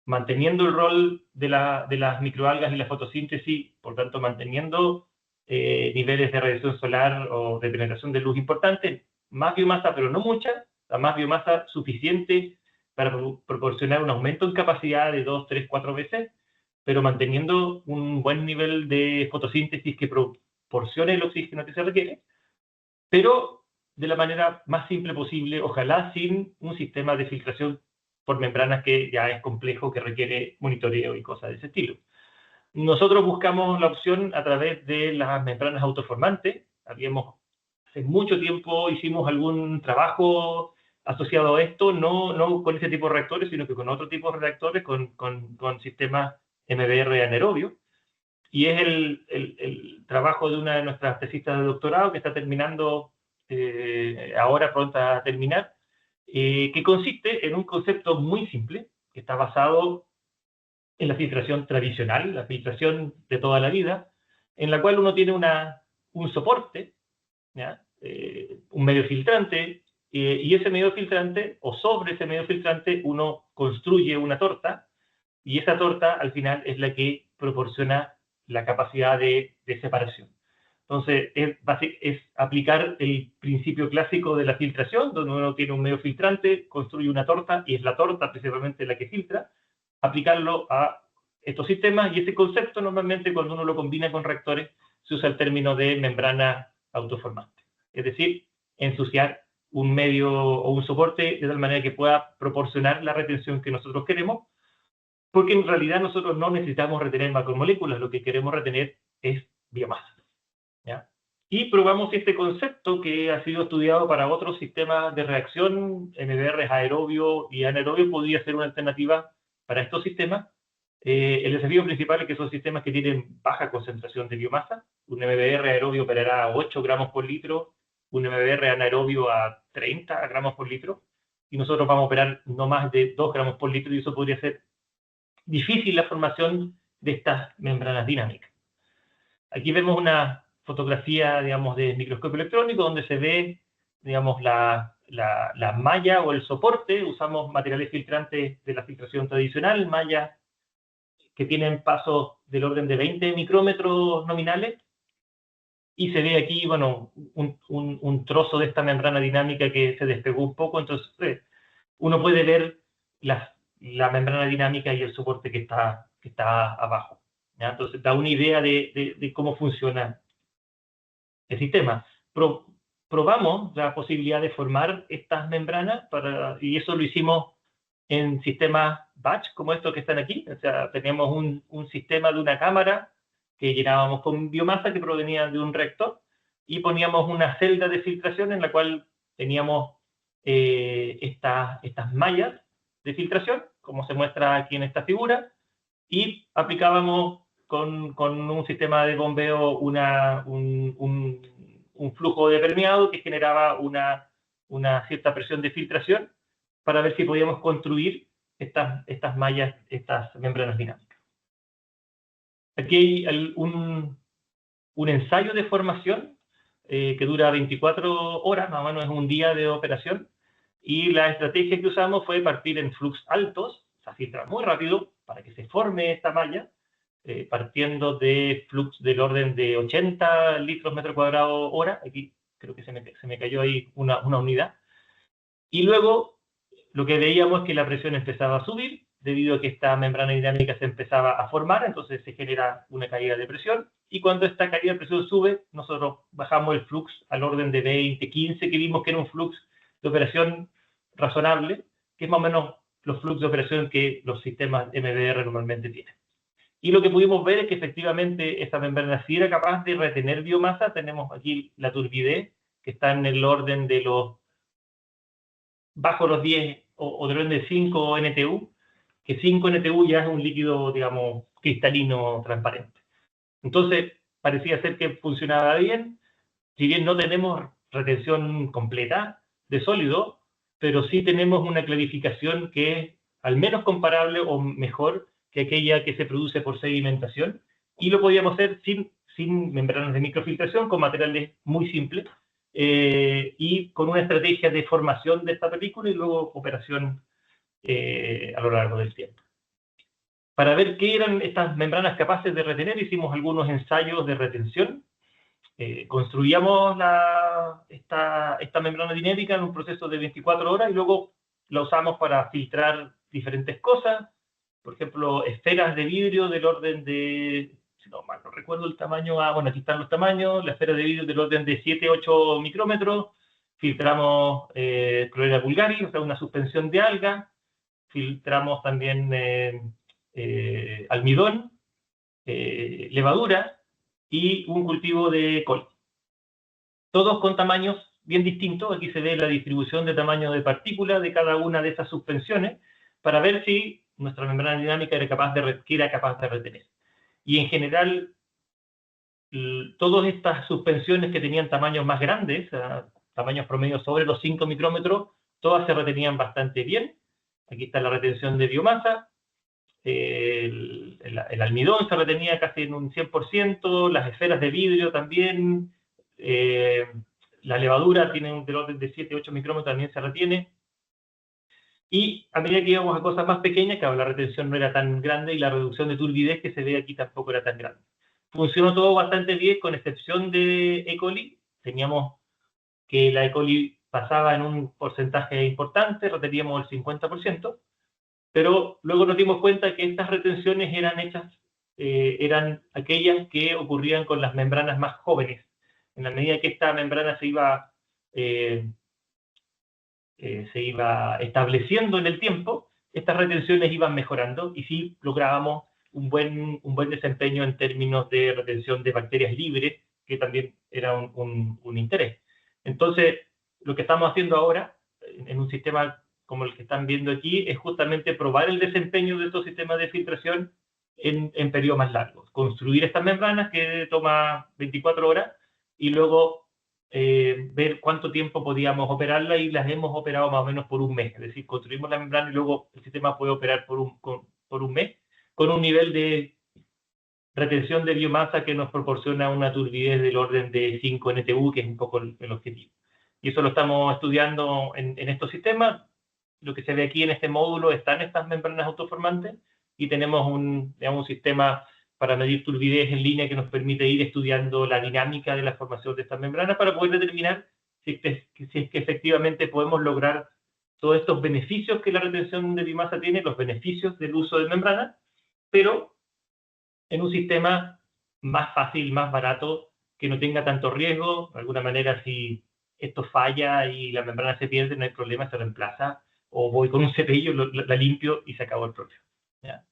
manteniendo el rol de las microalgas y la fotosíntesis, por tanto, manteniendo niveles de radiación solar o de penetración de luz importantes, más biomasa, pero no mucha, la más biomasa suficiente para proporcionar un aumento en capacidad de 2, 3, 4 veces, pero manteniendo un buen nivel de fotosíntesis que proporcione el oxígeno que se requiere, pero de la manera más simple posible, ojalá sin un sistema de filtración por membranas que ya es complejo, que requiere monitoreo y cosas de ese estilo. Nosotros buscamos la opción a través de las membranas autoformantes. Hace mucho tiempo hicimos algún trabajo asociado a esto, no con ese tipo de reactores, sino que con otro tipo de reactores, con sistemas MBR anaerobio. Y es el trabajo de una de nuestras tesistas de doctorado que está terminando ahora, pronta a terminar, que consiste en un concepto muy simple, que está basado en la filtración tradicional, la filtración de toda la vida, en la cual uno tiene un soporte, un medio filtrante, y ese medio filtrante, o sobre ese medio filtrante, uno construye una torta, y esa torta al final es la que proporciona la capacidad de separación. Entonces, es aplicar el principio clásico de la filtración, donde uno tiene un medio filtrante, construye una torta, y es la torta principalmente la que filtra, aplicarlo a estos sistemas, y ese concepto normalmente cuando uno lo combina con reactores, se usa el término de membrana autoformante. Es decir, ensuciar un medio o un soporte de tal manera que pueda proporcionar la retención que nosotros queremos, porque en realidad nosotros no necesitamos retener macromoléculas, lo que queremos retener es biomasa. ¿Ya? Y probamos este concepto que ha sido estudiado para otros sistemas de reacción, MBR aerobio y anaerobio, podría ser una alternativa para estos sistemas. El desafío principal es que son sistemas que tienen baja concentración de biomasa. Un MBR aerobio operará a 8 gramos por litro, un MBR anaerobio a 30 gramos por litro, y nosotros vamos a operar no más de 2 gramos por litro, y eso podría ser difícil la formación de estas membranas dinámicas. Aquí vemos una fotografía, digamos, de microscopio electrónico donde se ve, digamos, la malla o el soporte. Usamos materiales filtrantes de la filtración tradicional, mallas que tienen pasos del orden de 20 micrómetros nominales, y se ve aquí, bueno, un trozo de esta membrana dinámica que se despegó un poco. Entonces uno puede ver la membrana dinámica y el soporte que está abajo, ¿ya? Entonces da una idea de cómo funciona el sistema. Probamos la posibilidad de formar estas membranas, y eso lo hicimos en sistemas batch, como estos que están aquí. O sea, teníamos un sistema de una cámara que llenábamos con biomasa que provenía de un reactor, y poníamos una celda de filtración en la cual teníamos estas mallas de filtración, como se muestra aquí en esta figura, y aplicábamos con un sistema de bombeo un flujo de permeado que generaba una cierta presión de filtración para ver si podíamos construir estas mallas, estas membranas dinámicas. Aquí hay un ensayo de formación que dura 24 horas, más o menos es un día de operación, y la estrategia que usamos fue partir en flux altos, o sea, filtrar muy rápido para que se forme esta malla, partiendo de flux del orden de 80 litros metro cuadrado hora. Aquí creo que se me cayó ahí una unidad. Y luego lo que veíamos es que la presión empezaba a subir debido a que esta membrana dinámica se empezaba a formar, entonces se genera una caída de presión, y cuando esta caída de presión sube, nosotros bajamos el flux al orden de 20, 15, que vimos que era un flux de operación razonable, que es más o menos los flujos de operación que los sistemas MBR normalmente tienen. Y lo que pudimos ver es que efectivamente esta membrana sí era capaz de retener biomasa. Tenemos aquí la turbidez, que está en el orden de bajo los 10 o del orden de 5 NTU, que 5 NTU ya es un líquido, digamos, cristalino transparente. Entonces, parecía ser que funcionaba bien, si bien no tenemos retención completa de sólido, pero sí tenemos una clarificación que es al menos comparable o mejor que aquella que se produce por sedimentación, y lo podíamos hacer sin membranas de microfiltración, con materiales muy simples, y con una estrategia de formación de esta película y luego operación a lo largo del tiempo. Para ver qué eran estas membranas capaces de retener, hicimos algunos ensayos de retención. Construíamos esta membrana dinámica en un proceso de 24 horas y luego la usamos para filtrar diferentes cosas. Por ejemplo, esferas de vidrio del orden de, si no mal no recuerdo el tamaño, bueno, aquí están los tamaños, la esfera de vidrio del orden de 7-8 micrómetros. Filtramos Chlorella vulgaris, o sea, una suspensión de alga. Filtramos también almidón, levadura y un cultivo de col. Todos con tamaños bien distintos. Aquí se ve la distribución de tamaño de partículas de cada una de esas suspensiones para ver si nuestra membrana dinámica era capaz de retener. Y en general, todas estas suspensiones que tenían tamaños más grandes, tamaños promedios sobre los 5 micrómetros, todas se retenían bastante bien. Aquí está la retención de biomasa. El almidón se retenía casi en un 100%, las esferas de vidrio también, la levadura tiene un del orden de 7-8 micrómetros, también se retiene. Y a medida que íbamos a cosas más pequeñas, claro, la retención no era tan grande y la reducción de turbidez que se ve aquí tampoco era tan grande. Funcionó todo bastante bien, con excepción de E. coli. Teníamos que la E. coli pasaba en un porcentaje importante, reteníamos el 50%. Pero luego nos dimos cuenta que estas retenciones eran aquellas que ocurrían con las membranas más jóvenes. En la medida que esta membrana se iba estableciendo en el tiempo, estas retenciones iban mejorando y sí lográbamos un buen desempeño en términos de retención de bacterias libres, que también era un interés. Entonces, lo que estamos haciendo ahora en un sistema como el que están viendo aquí, es justamente probar el desempeño de estos sistemas de filtración en periodos más largos. Construir estas membranas que toma 24 horas y luego ver cuánto tiempo podíamos operarla, y las hemos operado más o menos por un mes. Es decir, construimos la membrana y luego el sistema puede operar por un mes, con un nivel de retención de biomasa que nos proporciona una turbidez del orden de 5 NTU, que es un poco el objetivo. Y eso lo estamos estudiando en estos sistemas. Lo que se ve aquí en este módulo están estas membranas autoformantes y tenemos un sistema para medir turbidez en línea que nos permite ir estudiando la dinámica de la formación de estas membranas para poder determinar si es que efectivamente podemos lograr todos estos beneficios que la retención de biomasa tiene, los beneficios del uso de membranas, pero en un sistema más fácil, más barato, que no tenga tanto riesgo. De alguna manera, si esto falla y la membrana se pierde, no hay problema, se reemplaza, o voy con un cepillo, la limpio y se acabó el problema. ¿Ya?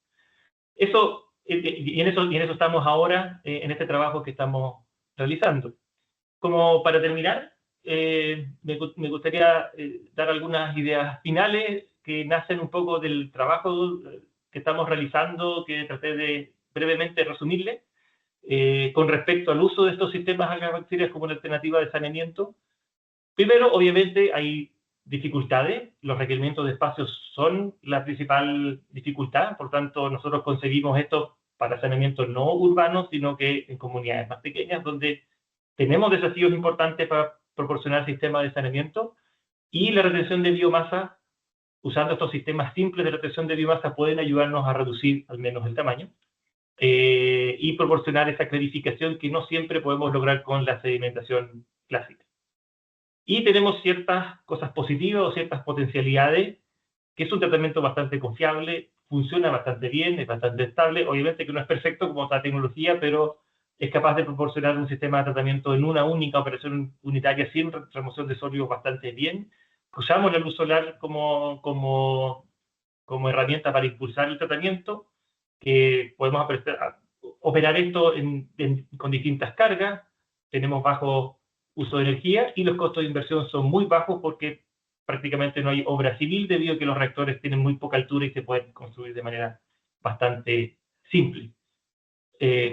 Y en eso estamos ahora, en este trabajo que estamos realizando. Como para terminar, me gustaría dar algunas ideas finales que nacen un poco del trabajo que estamos realizando, que traté de brevemente resumirle. Con respecto al uso de estos sistemas algabacterias como una alternativa de saneamiento, primero, obviamente, hay dificultades. Los requerimientos de espacios son la principal dificultad. Por tanto, nosotros conseguimos esto para saneamientos no urbanos, sino que en comunidades más pequeñas, donde tenemos desafíos importantes para proporcionar sistemas de saneamiento. Y la retención de biomasa, usando estos sistemas simples de retención de biomasa, pueden ayudarnos a reducir al menos el tamaño y proporcionar esa clarificación que no siempre podemos lograr con la sedimentación clásica. Y tenemos ciertas cosas positivas o ciertas potencialidades, que es un tratamiento bastante confiable, funciona bastante bien, es bastante estable. Obviamente que no es perfecto como otra tecnología, pero es capaz de proporcionar un sistema de tratamiento en una única operación unitaria sin remoción de sólidos bastante bien. Usamos la luz solar como herramienta para impulsar el tratamiento, que podemos operar esto con distintas cargas, tenemos bajo uso de energía y los costos de inversión son muy bajos porque prácticamente no hay obra civil debido a que los reactores tienen muy poca altura y se pueden construir de manera bastante simple.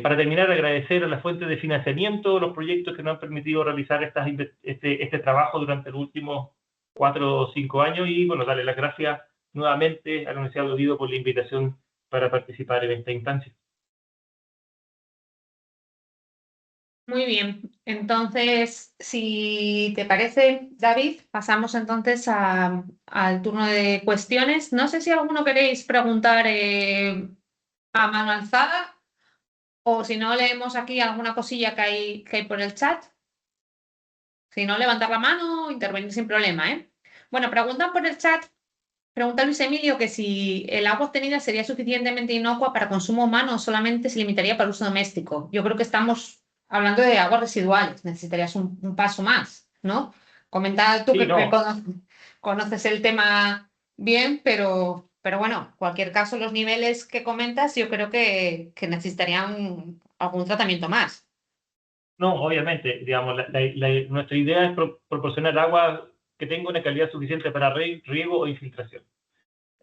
Para terminar, agradecer a la fuente de financiamiento, los proyectos que nos han permitido realizar este trabajo durante los últimos 4 o 5 años y, bueno, darle las gracias nuevamente a la Universidad de Oviedo por la invitación para participar en esta instancia. Muy bien, entonces, si te parece, David, pasamos entonces al turno de cuestiones. No sé si alguno queréis preguntar a mano alzada o si no, leemos aquí alguna cosilla que hay por el chat. Si no, levantar la mano, intervenir sin problema, ¿eh? Bueno, preguntan por el chat, pregunta Luis Emilio que si el agua obtenida sería suficientemente inocua para consumo humano o solamente se limitaría para uso doméstico. Yo creo que estamos hablando de aguas residuales, necesitarías un paso más, ¿no? Comenta tú Sí, que no. conoces el tema bien, pero bueno, en cualquier caso, los niveles que comentas yo creo que necesitarían algún tratamiento más. No, obviamente, digamos, nuestra idea es proporcionar agua que tenga una calidad suficiente para riego o infiltración.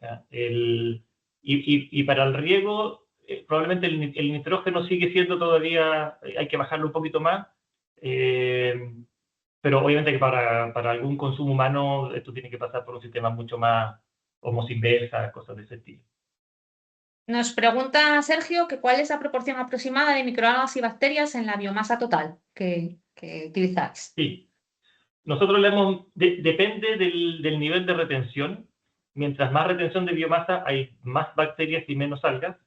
¿Ya? Y para el riego, probablemente el nitrógeno sigue siendo todavía, hay que bajarlo un poquito más, pero obviamente que para algún consumo humano esto tiene que pasar por un sistema mucho más homos inversa, cosas de ese estilo. Nos pregunta Sergio que cuál es la proporción aproximada de microalgas y bacterias en la biomasa total que utilizáis. Sí, nosotros depende del nivel de retención. Mientras más retención de biomasa, hay más bacterias y menos algas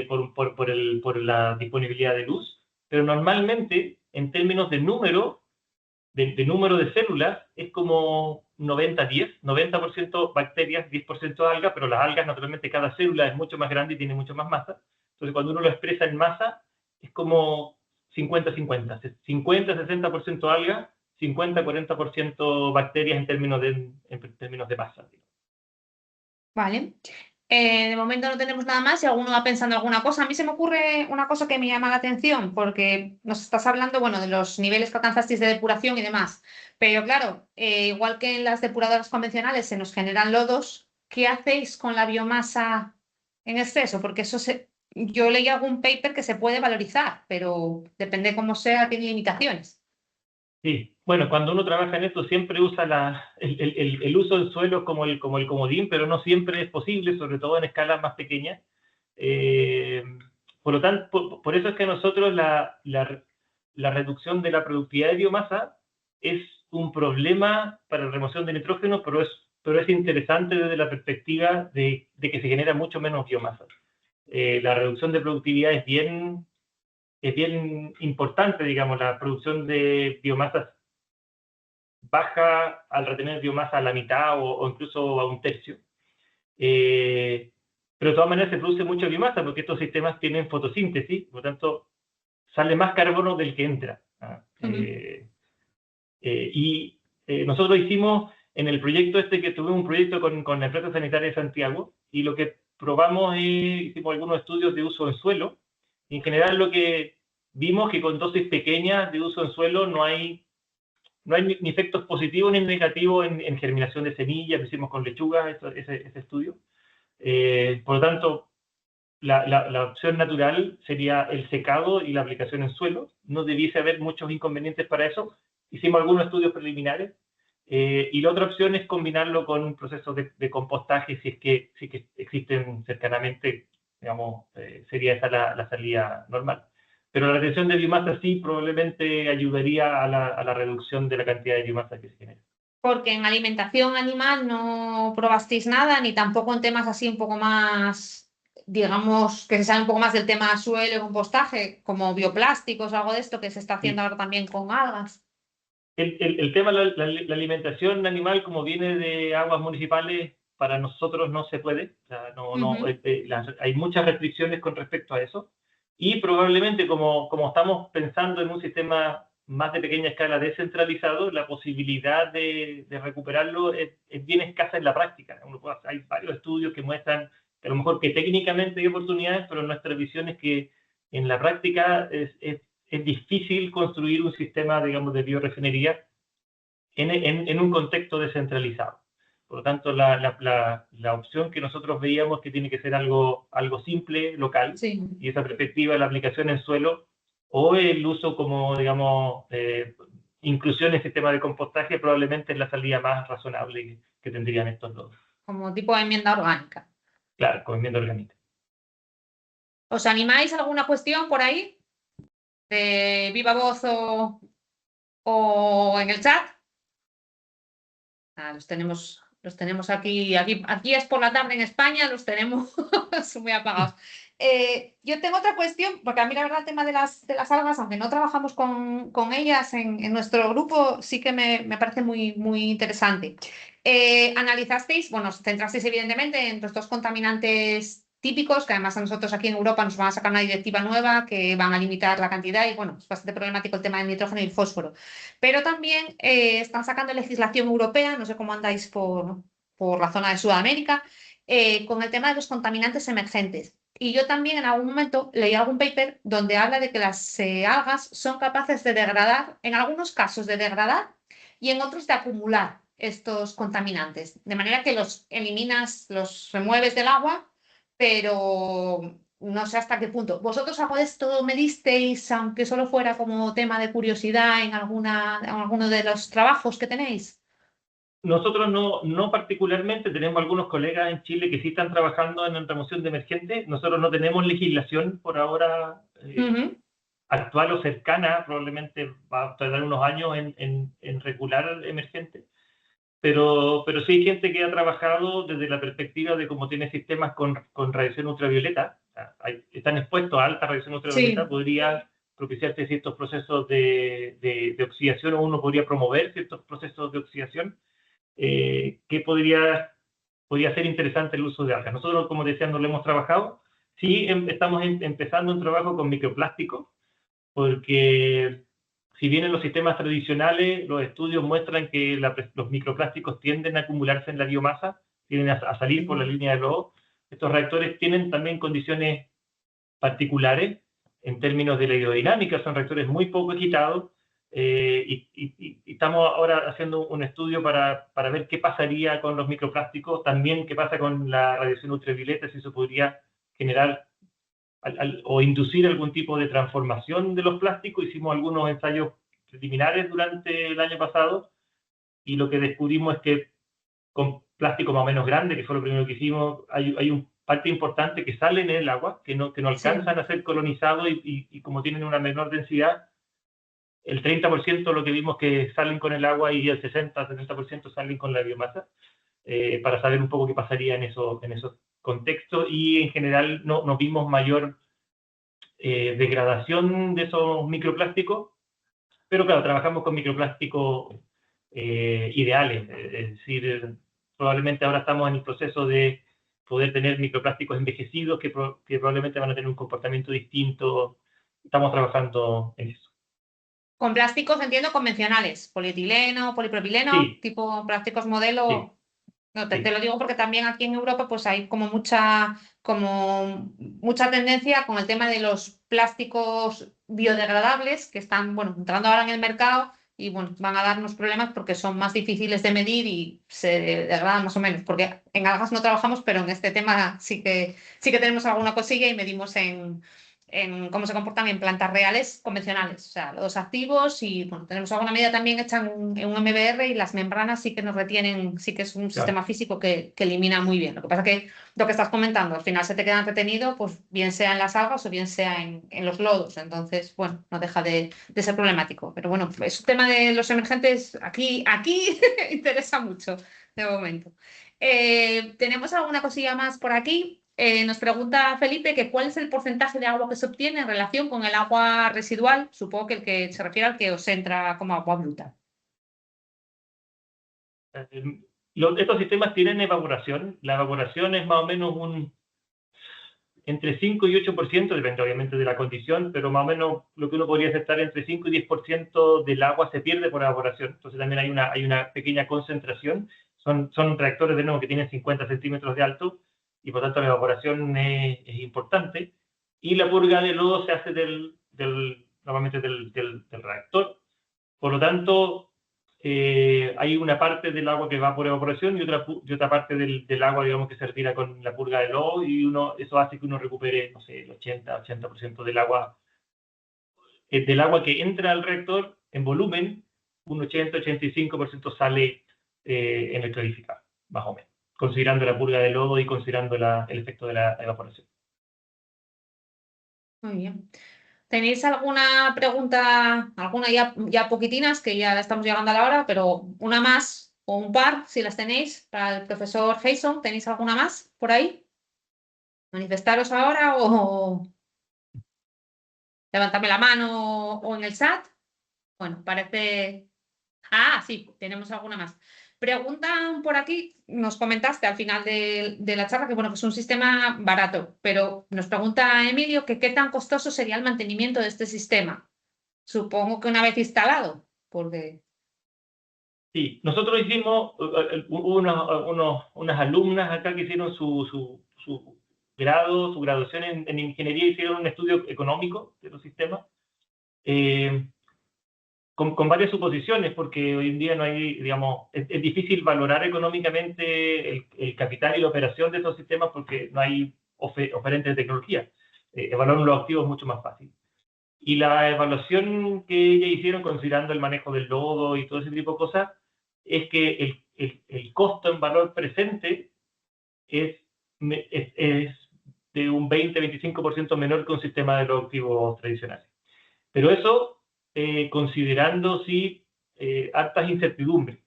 por la disponibilidad de luz. Pero normalmente, en términos de número de células, es como 90-10, 90% bacterias, 10% algas, pero las algas, naturalmente, cada célula es mucho más grande y tiene mucho más masa. Entonces, cuando uno lo expresa en masa, es como 50-50, 50-60% algas, 50-40% bacterias en términos de masa. Vale. De momento no tenemos nada más. Si alguno va pensando alguna cosa, a mí se me ocurre una cosa que me llama la atención, porque nos estás hablando, bueno, de los niveles que alcanzasteis de depuración y demás. Pero claro, igual que en las depuradoras convencionales se nos generan lodos, ¿qué hacéis con la biomasa en exceso? Porque yo leí algún paper que se puede valorizar, pero depende cómo sea, tiene limitaciones. Sí, bueno, cuando uno trabaja en esto siempre usa el uso del suelo como el comodín, pero no siempre es posible, sobre todo en escalas más pequeñas. Eh, por lo tanto, por eso es que nosotros la reducción de la productividad de biomasa es un problema para la remoción de nitrógeno, pero es interesante desde la perspectiva de que se genera mucho menos biomasa. La reducción de productividad es bien importante, digamos, la producción de biomasa baja al retener biomasa a la mitad o incluso a un tercio. Pero de todas maneras se produce mucha biomasa porque estos sistemas tienen fotosíntesis, por lo tanto sale más carbono del que entra. Nosotros hicimos en el proyecto que tuvimos un proyecto con la empresa sanitaria de Santiago y lo que probamos hicimos algunos estudios de uso en suelo. Y en general lo que vimos que con dosis pequeñas de uso en suelo no hay ni efectos positivos ni negativos en germinación de semillas, lo hicimos con lechuga, ese estudio. Por lo tanto, la opción natural sería el secado y la aplicación en suelo. No debiese haber muchos inconvenientes para eso. Hicimos algunos estudios preliminares. Y la otra opción es combinarlo con un proceso de compostaje, si es que existen cercanamente, digamos, sería esa la salida normal. Pero la retención de biomasa sí probablemente ayudaría a la reducción de la cantidad de biomasa que se genera. Porque en alimentación animal no probasteis nada, ni tampoco en temas así un poco más, digamos, que se sabe un poco más del tema suelo y compostaje, como bioplásticos o algo de esto que se está haciendo Y ahora también con algas. el tema de la alimentación animal, como viene de aguas municipales, para nosotros no se puede. O sea, Ujú. hay muchas restricciones con respecto a eso. Y probablemente, como estamos pensando en un sistema más de pequeña escala descentralizado, la posibilidad de recuperarlo es bien escasa en la práctica. Hay varios estudios que muestran que a lo mejor que técnicamente hay oportunidades, pero nuestra visión es que en la práctica es difícil construir un sistema, digamos, de biorefinería en un contexto descentralizado. Por lo tanto, la opción que nosotros veíamos que tiene que ser algo simple, local, Sí, y esa perspectiva de la aplicación en suelo o el uso como, digamos, inclusión en sistema de compostaje probablemente es la salida más razonable que tendrían estos dos. como tipo de enmienda orgánica. Claro, con enmienda orgánica. ¿Os animáis a alguna cuestión por ahí? ¿De viva voz o en el chat? Ah, los tenemos aquí es por la tarde en España, los tenemos muy apagados. Yo tengo otra cuestión, porque a mí la verdad el tema de las algas, aunque no trabajamos con ellas en nuestro grupo, sí que me parece muy interesante. Analizasteis, bueno, os centrasteis evidentemente en los dos contaminantes típicos, que además a nosotros aquí en Europa nos van a sacar una directiva nueva que van a limitar la cantidad y bueno, es bastante problemático el tema del nitrógeno y el fósforo. Pero también están sacando legislación europea, no sé cómo andáis por la zona de Sudamérica, con el tema de los contaminantes emergentes. Y yo también en algún momento leí algún paper donde habla de que las algas son capaces de degradar, en algunos casos de degradar y en otros de acumular estos contaminantes. De manera que los eliminas, los remueves del agua, pero no sé hasta qué punto. ¿Vosotros algo de esto me disteis, aunque solo fuera como tema de curiosidad en alguno de los trabajos que tenéis? Nosotros no particularmente, tenemos algunos colegas en Chile que sí están trabajando en remoción de emergentes. Nosotros no tenemos legislación por ahora Ujú. actual o cercana, probablemente va a tardar unos años en regular emergentes. Pero sí hay gente que ha trabajado desde la perspectiva de cómo tiene sistemas con radiación ultravioleta, o sea, están expuestos a alta radiación ultravioleta, Sí, podría propiciarse ciertos procesos de oxidación o uno podría promover ciertos procesos de oxidación que podría ser interesante el uso de algas. Nosotros, como decía, no lo hemos trabajado. Sí, estamos empezando un trabajo con microplásticos, porque si bien en los sistemas tradicionales los estudios muestran que los microplásticos tienden a acumularse en la biomasa, tienden a salir por la línea de lodo, estos reactores tienen también condiciones particulares en términos de la hidrodinámica, son reactores muy poco agitados, y estamos ahora haciendo un estudio para ver qué pasaría con los microplásticos, también qué pasa con la radiación ultravioleta, si eso podría generar o inducir algún tipo de transformación de los plásticos. Hicimos algunos ensayos preliminares durante el año pasado y lo que descubrimos es que con plástico más o menos grande, que fue lo primero que hicimos, hay un parte importante que sale en el agua, que no sí. alcanzan a ser colonizados y como tienen una menor densidad, el 30% lo que vimos que salen con el agua y el 60-70% salen con la biomasa, para saber un poco qué pasaría en esos contextos y en general no vimos mayor degradación de esos microplásticos, pero claro, trabajamos con microplásticos ideales, es decir, probablemente ahora estamos en el proceso de poder tener microplásticos envejecidos que probablemente van a tener un comportamiento distinto. Estamos trabajando en eso. Con plásticos entiendo convencionales, polietileno, polipropileno, Sí, tipo plásticos sí, modelo. No, te sí. lo digo porque también aquí en Europa pues hay como mucha tendencia con el tema de los plásticos biodegradables que están, bueno, entrando ahora en el mercado y bueno, van a darnos problemas porque son más difíciles de medir y se degradan más o menos, porque en algas no trabajamos, pero en este tema sí que tenemos alguna cosilla y medimos en cómo se comportan en plantas reales convencionales, o sea, los activos y bueno, tenemos alguna medida también hecha en un MBR y las membranas sí que nos retienen, sí que es un sistema físico que elimina muy bien. Lo que pasa que lo que estás comentando, al final se te queda retenido, pues bien sea en las algas o bien sea en los lodos, entonces, bueno, no deja de ser problemático. Pero bueno, es un tema de los emergentes, aquí interesa mucho de momento. ¿Tenemos alguna cosilla más por aquí? Nos pregunta Felipe que cuál es el porcentaje de agua que se obtiene en relación con el agua residual, supongo que el que se refiere al que os entra como agua bruta. Estos sistemas tienen evaporación. La evaporación es más o menos entre 5 y 8%, depende obviamente de la condición, pero más o menos lo que uno podría aceptar entre 5 y 10% del agua se pierde por evaporación. Entonces también hay una pequeña concentración. Son reactores de nuevo que tienen 50 centímetros de alto y por tanto la evaporación es importante. Y la purga de lodo se hace normalmente del reactor. Por lo tanto, hay una parte del agua que va por evaporación y otra parte del agua, digamos, que se retira con la purga de lodo y eso hace que uno recupere, no sé, el 80% del agua que entra al reactor en volumen, un 80-85% sale electrolificado, más o menos, considerando la purga de lodo y considerando el efecto de la evaporación. Muy bien. ¿Tenéis alguna pregunta, alguna ya poquitinas, que ya estamos llegando a la hora, pero una más o un par, si las tenéis, para el profesor Jason? ¿Tenéis alguna más por ahí? ¿Manifestaros ahora o levantarme la mano o en el chat? Bueno, parece... Ah, sí, tenemos alguna más. Preguntan por aquí, nos comentaste al final de la charla que bueno, que es un sistema barato, pero nos pregunta Emilio que qué tan costoso sería el mantenimiento de este sistema. Supongo que una vez instalado, porque... Sí, nosotros hicimos, hubo unas alumnas acá que hicieron su grado, su graduación en ingeniería, hicieron un estudio económico de los sistemas, con varias suposiciones, porque hoy en día no hay, digamos, es difícil valorar económicamente el capital y la operación de esos sistemas porque no hay oferentes de tecnología. Evaluar los activos es mucho más fácil. Y la evaluación que ellas hicieron, considerando el manejo del lodo y todo ese tipo de cosas, es que el costo en valor presente es de un 20-25% menor que un sistema de los activos tradicionales. Pero eso considerando sí hartas incertidumbres.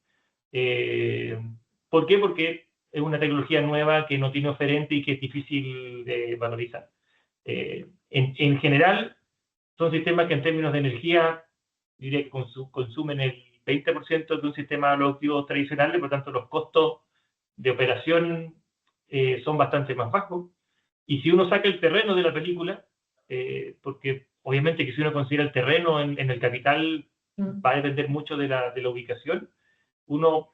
¿Por qué? Porque es una tecnología nueva que no tiene oferente y que es difícil de valorizar. En general, son sistemas que en términos de energía, diré que consumen el 20% de un sistema productivo tradicional, por lo tanto los costos de operación son bastante más bajos. Y si uno saca el terreno de la película, porque obviamente que si uno considera el terreno en el capital, va a depender mucho de la ubicación, uno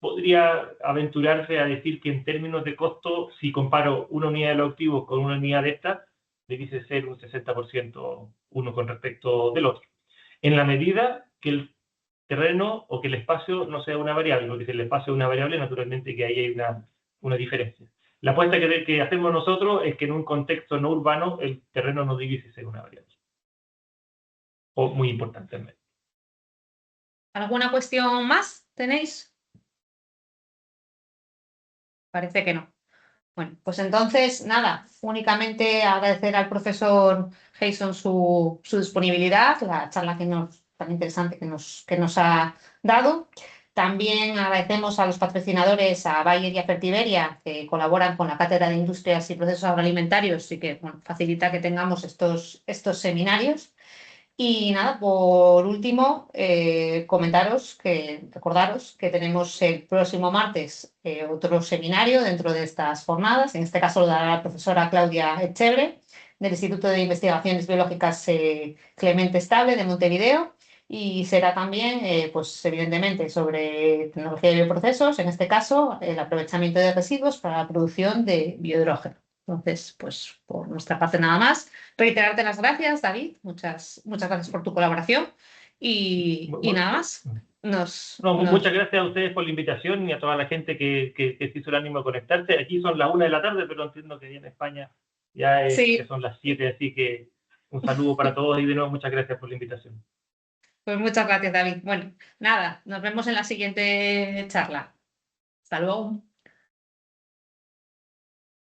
podría aventurarse a decir que en términos de costo, si comparo una unidad de los activos con una unidad de esta, debiese ser un 60% uno con respecto del otro. En la medida que el terreno o que el espacio no sea una variable, porque si el espacio es una variable, naturalmente que ahí hay una diferencia. La apuesta que hacemos nosotros es que en un contexto no urbano el terreno no debiese ser una variable. O muy importante. ¿Alguna cuestión más tenéis? Parece que no. Bueno, pues entonces, nada, únicamente agradecer al profesor Jason su disponibilidad, la charla tan interesante que nos ha dado. También agradecemos a los patrocinadores, a Bayer y a Fertiberia, que colaboran con la Cátedra de Industrias y Procesos Agroalimentarios y que bueno, facilita que tengamos estos seminarios. Y nada, por último, recordaros que tenemos el próximo martes otro seminario dentro de estas jornadas. En este caso lo dará la profesora Claudia Echebre, del Instituto de Investigaciones Biológicas Clemente Estable de Montevideo. Y será también, pues evidentemente, sobre tecnología de bioprocesos, en este caso, el aprovechamiento de residuos para la producción de biohidrógeno. Entonces, pues por nuestra parte nada más. Reiterarte las gracias, David. Muchas gracias por tu colaboración. y nada más. Muchas gracias a ustedes por la invitación y a toda la gente que se hizo el ánimo de conectarse. Aquí son las 1 de la tarde, pero entiendo que en España ya Sí, son las 7, así que un saludo para todos y de nuevo muchas gracias por la invitación. pues muchas gracias, David. Bueno, nada, nos vemos en la siguiente charla. Hasta luego.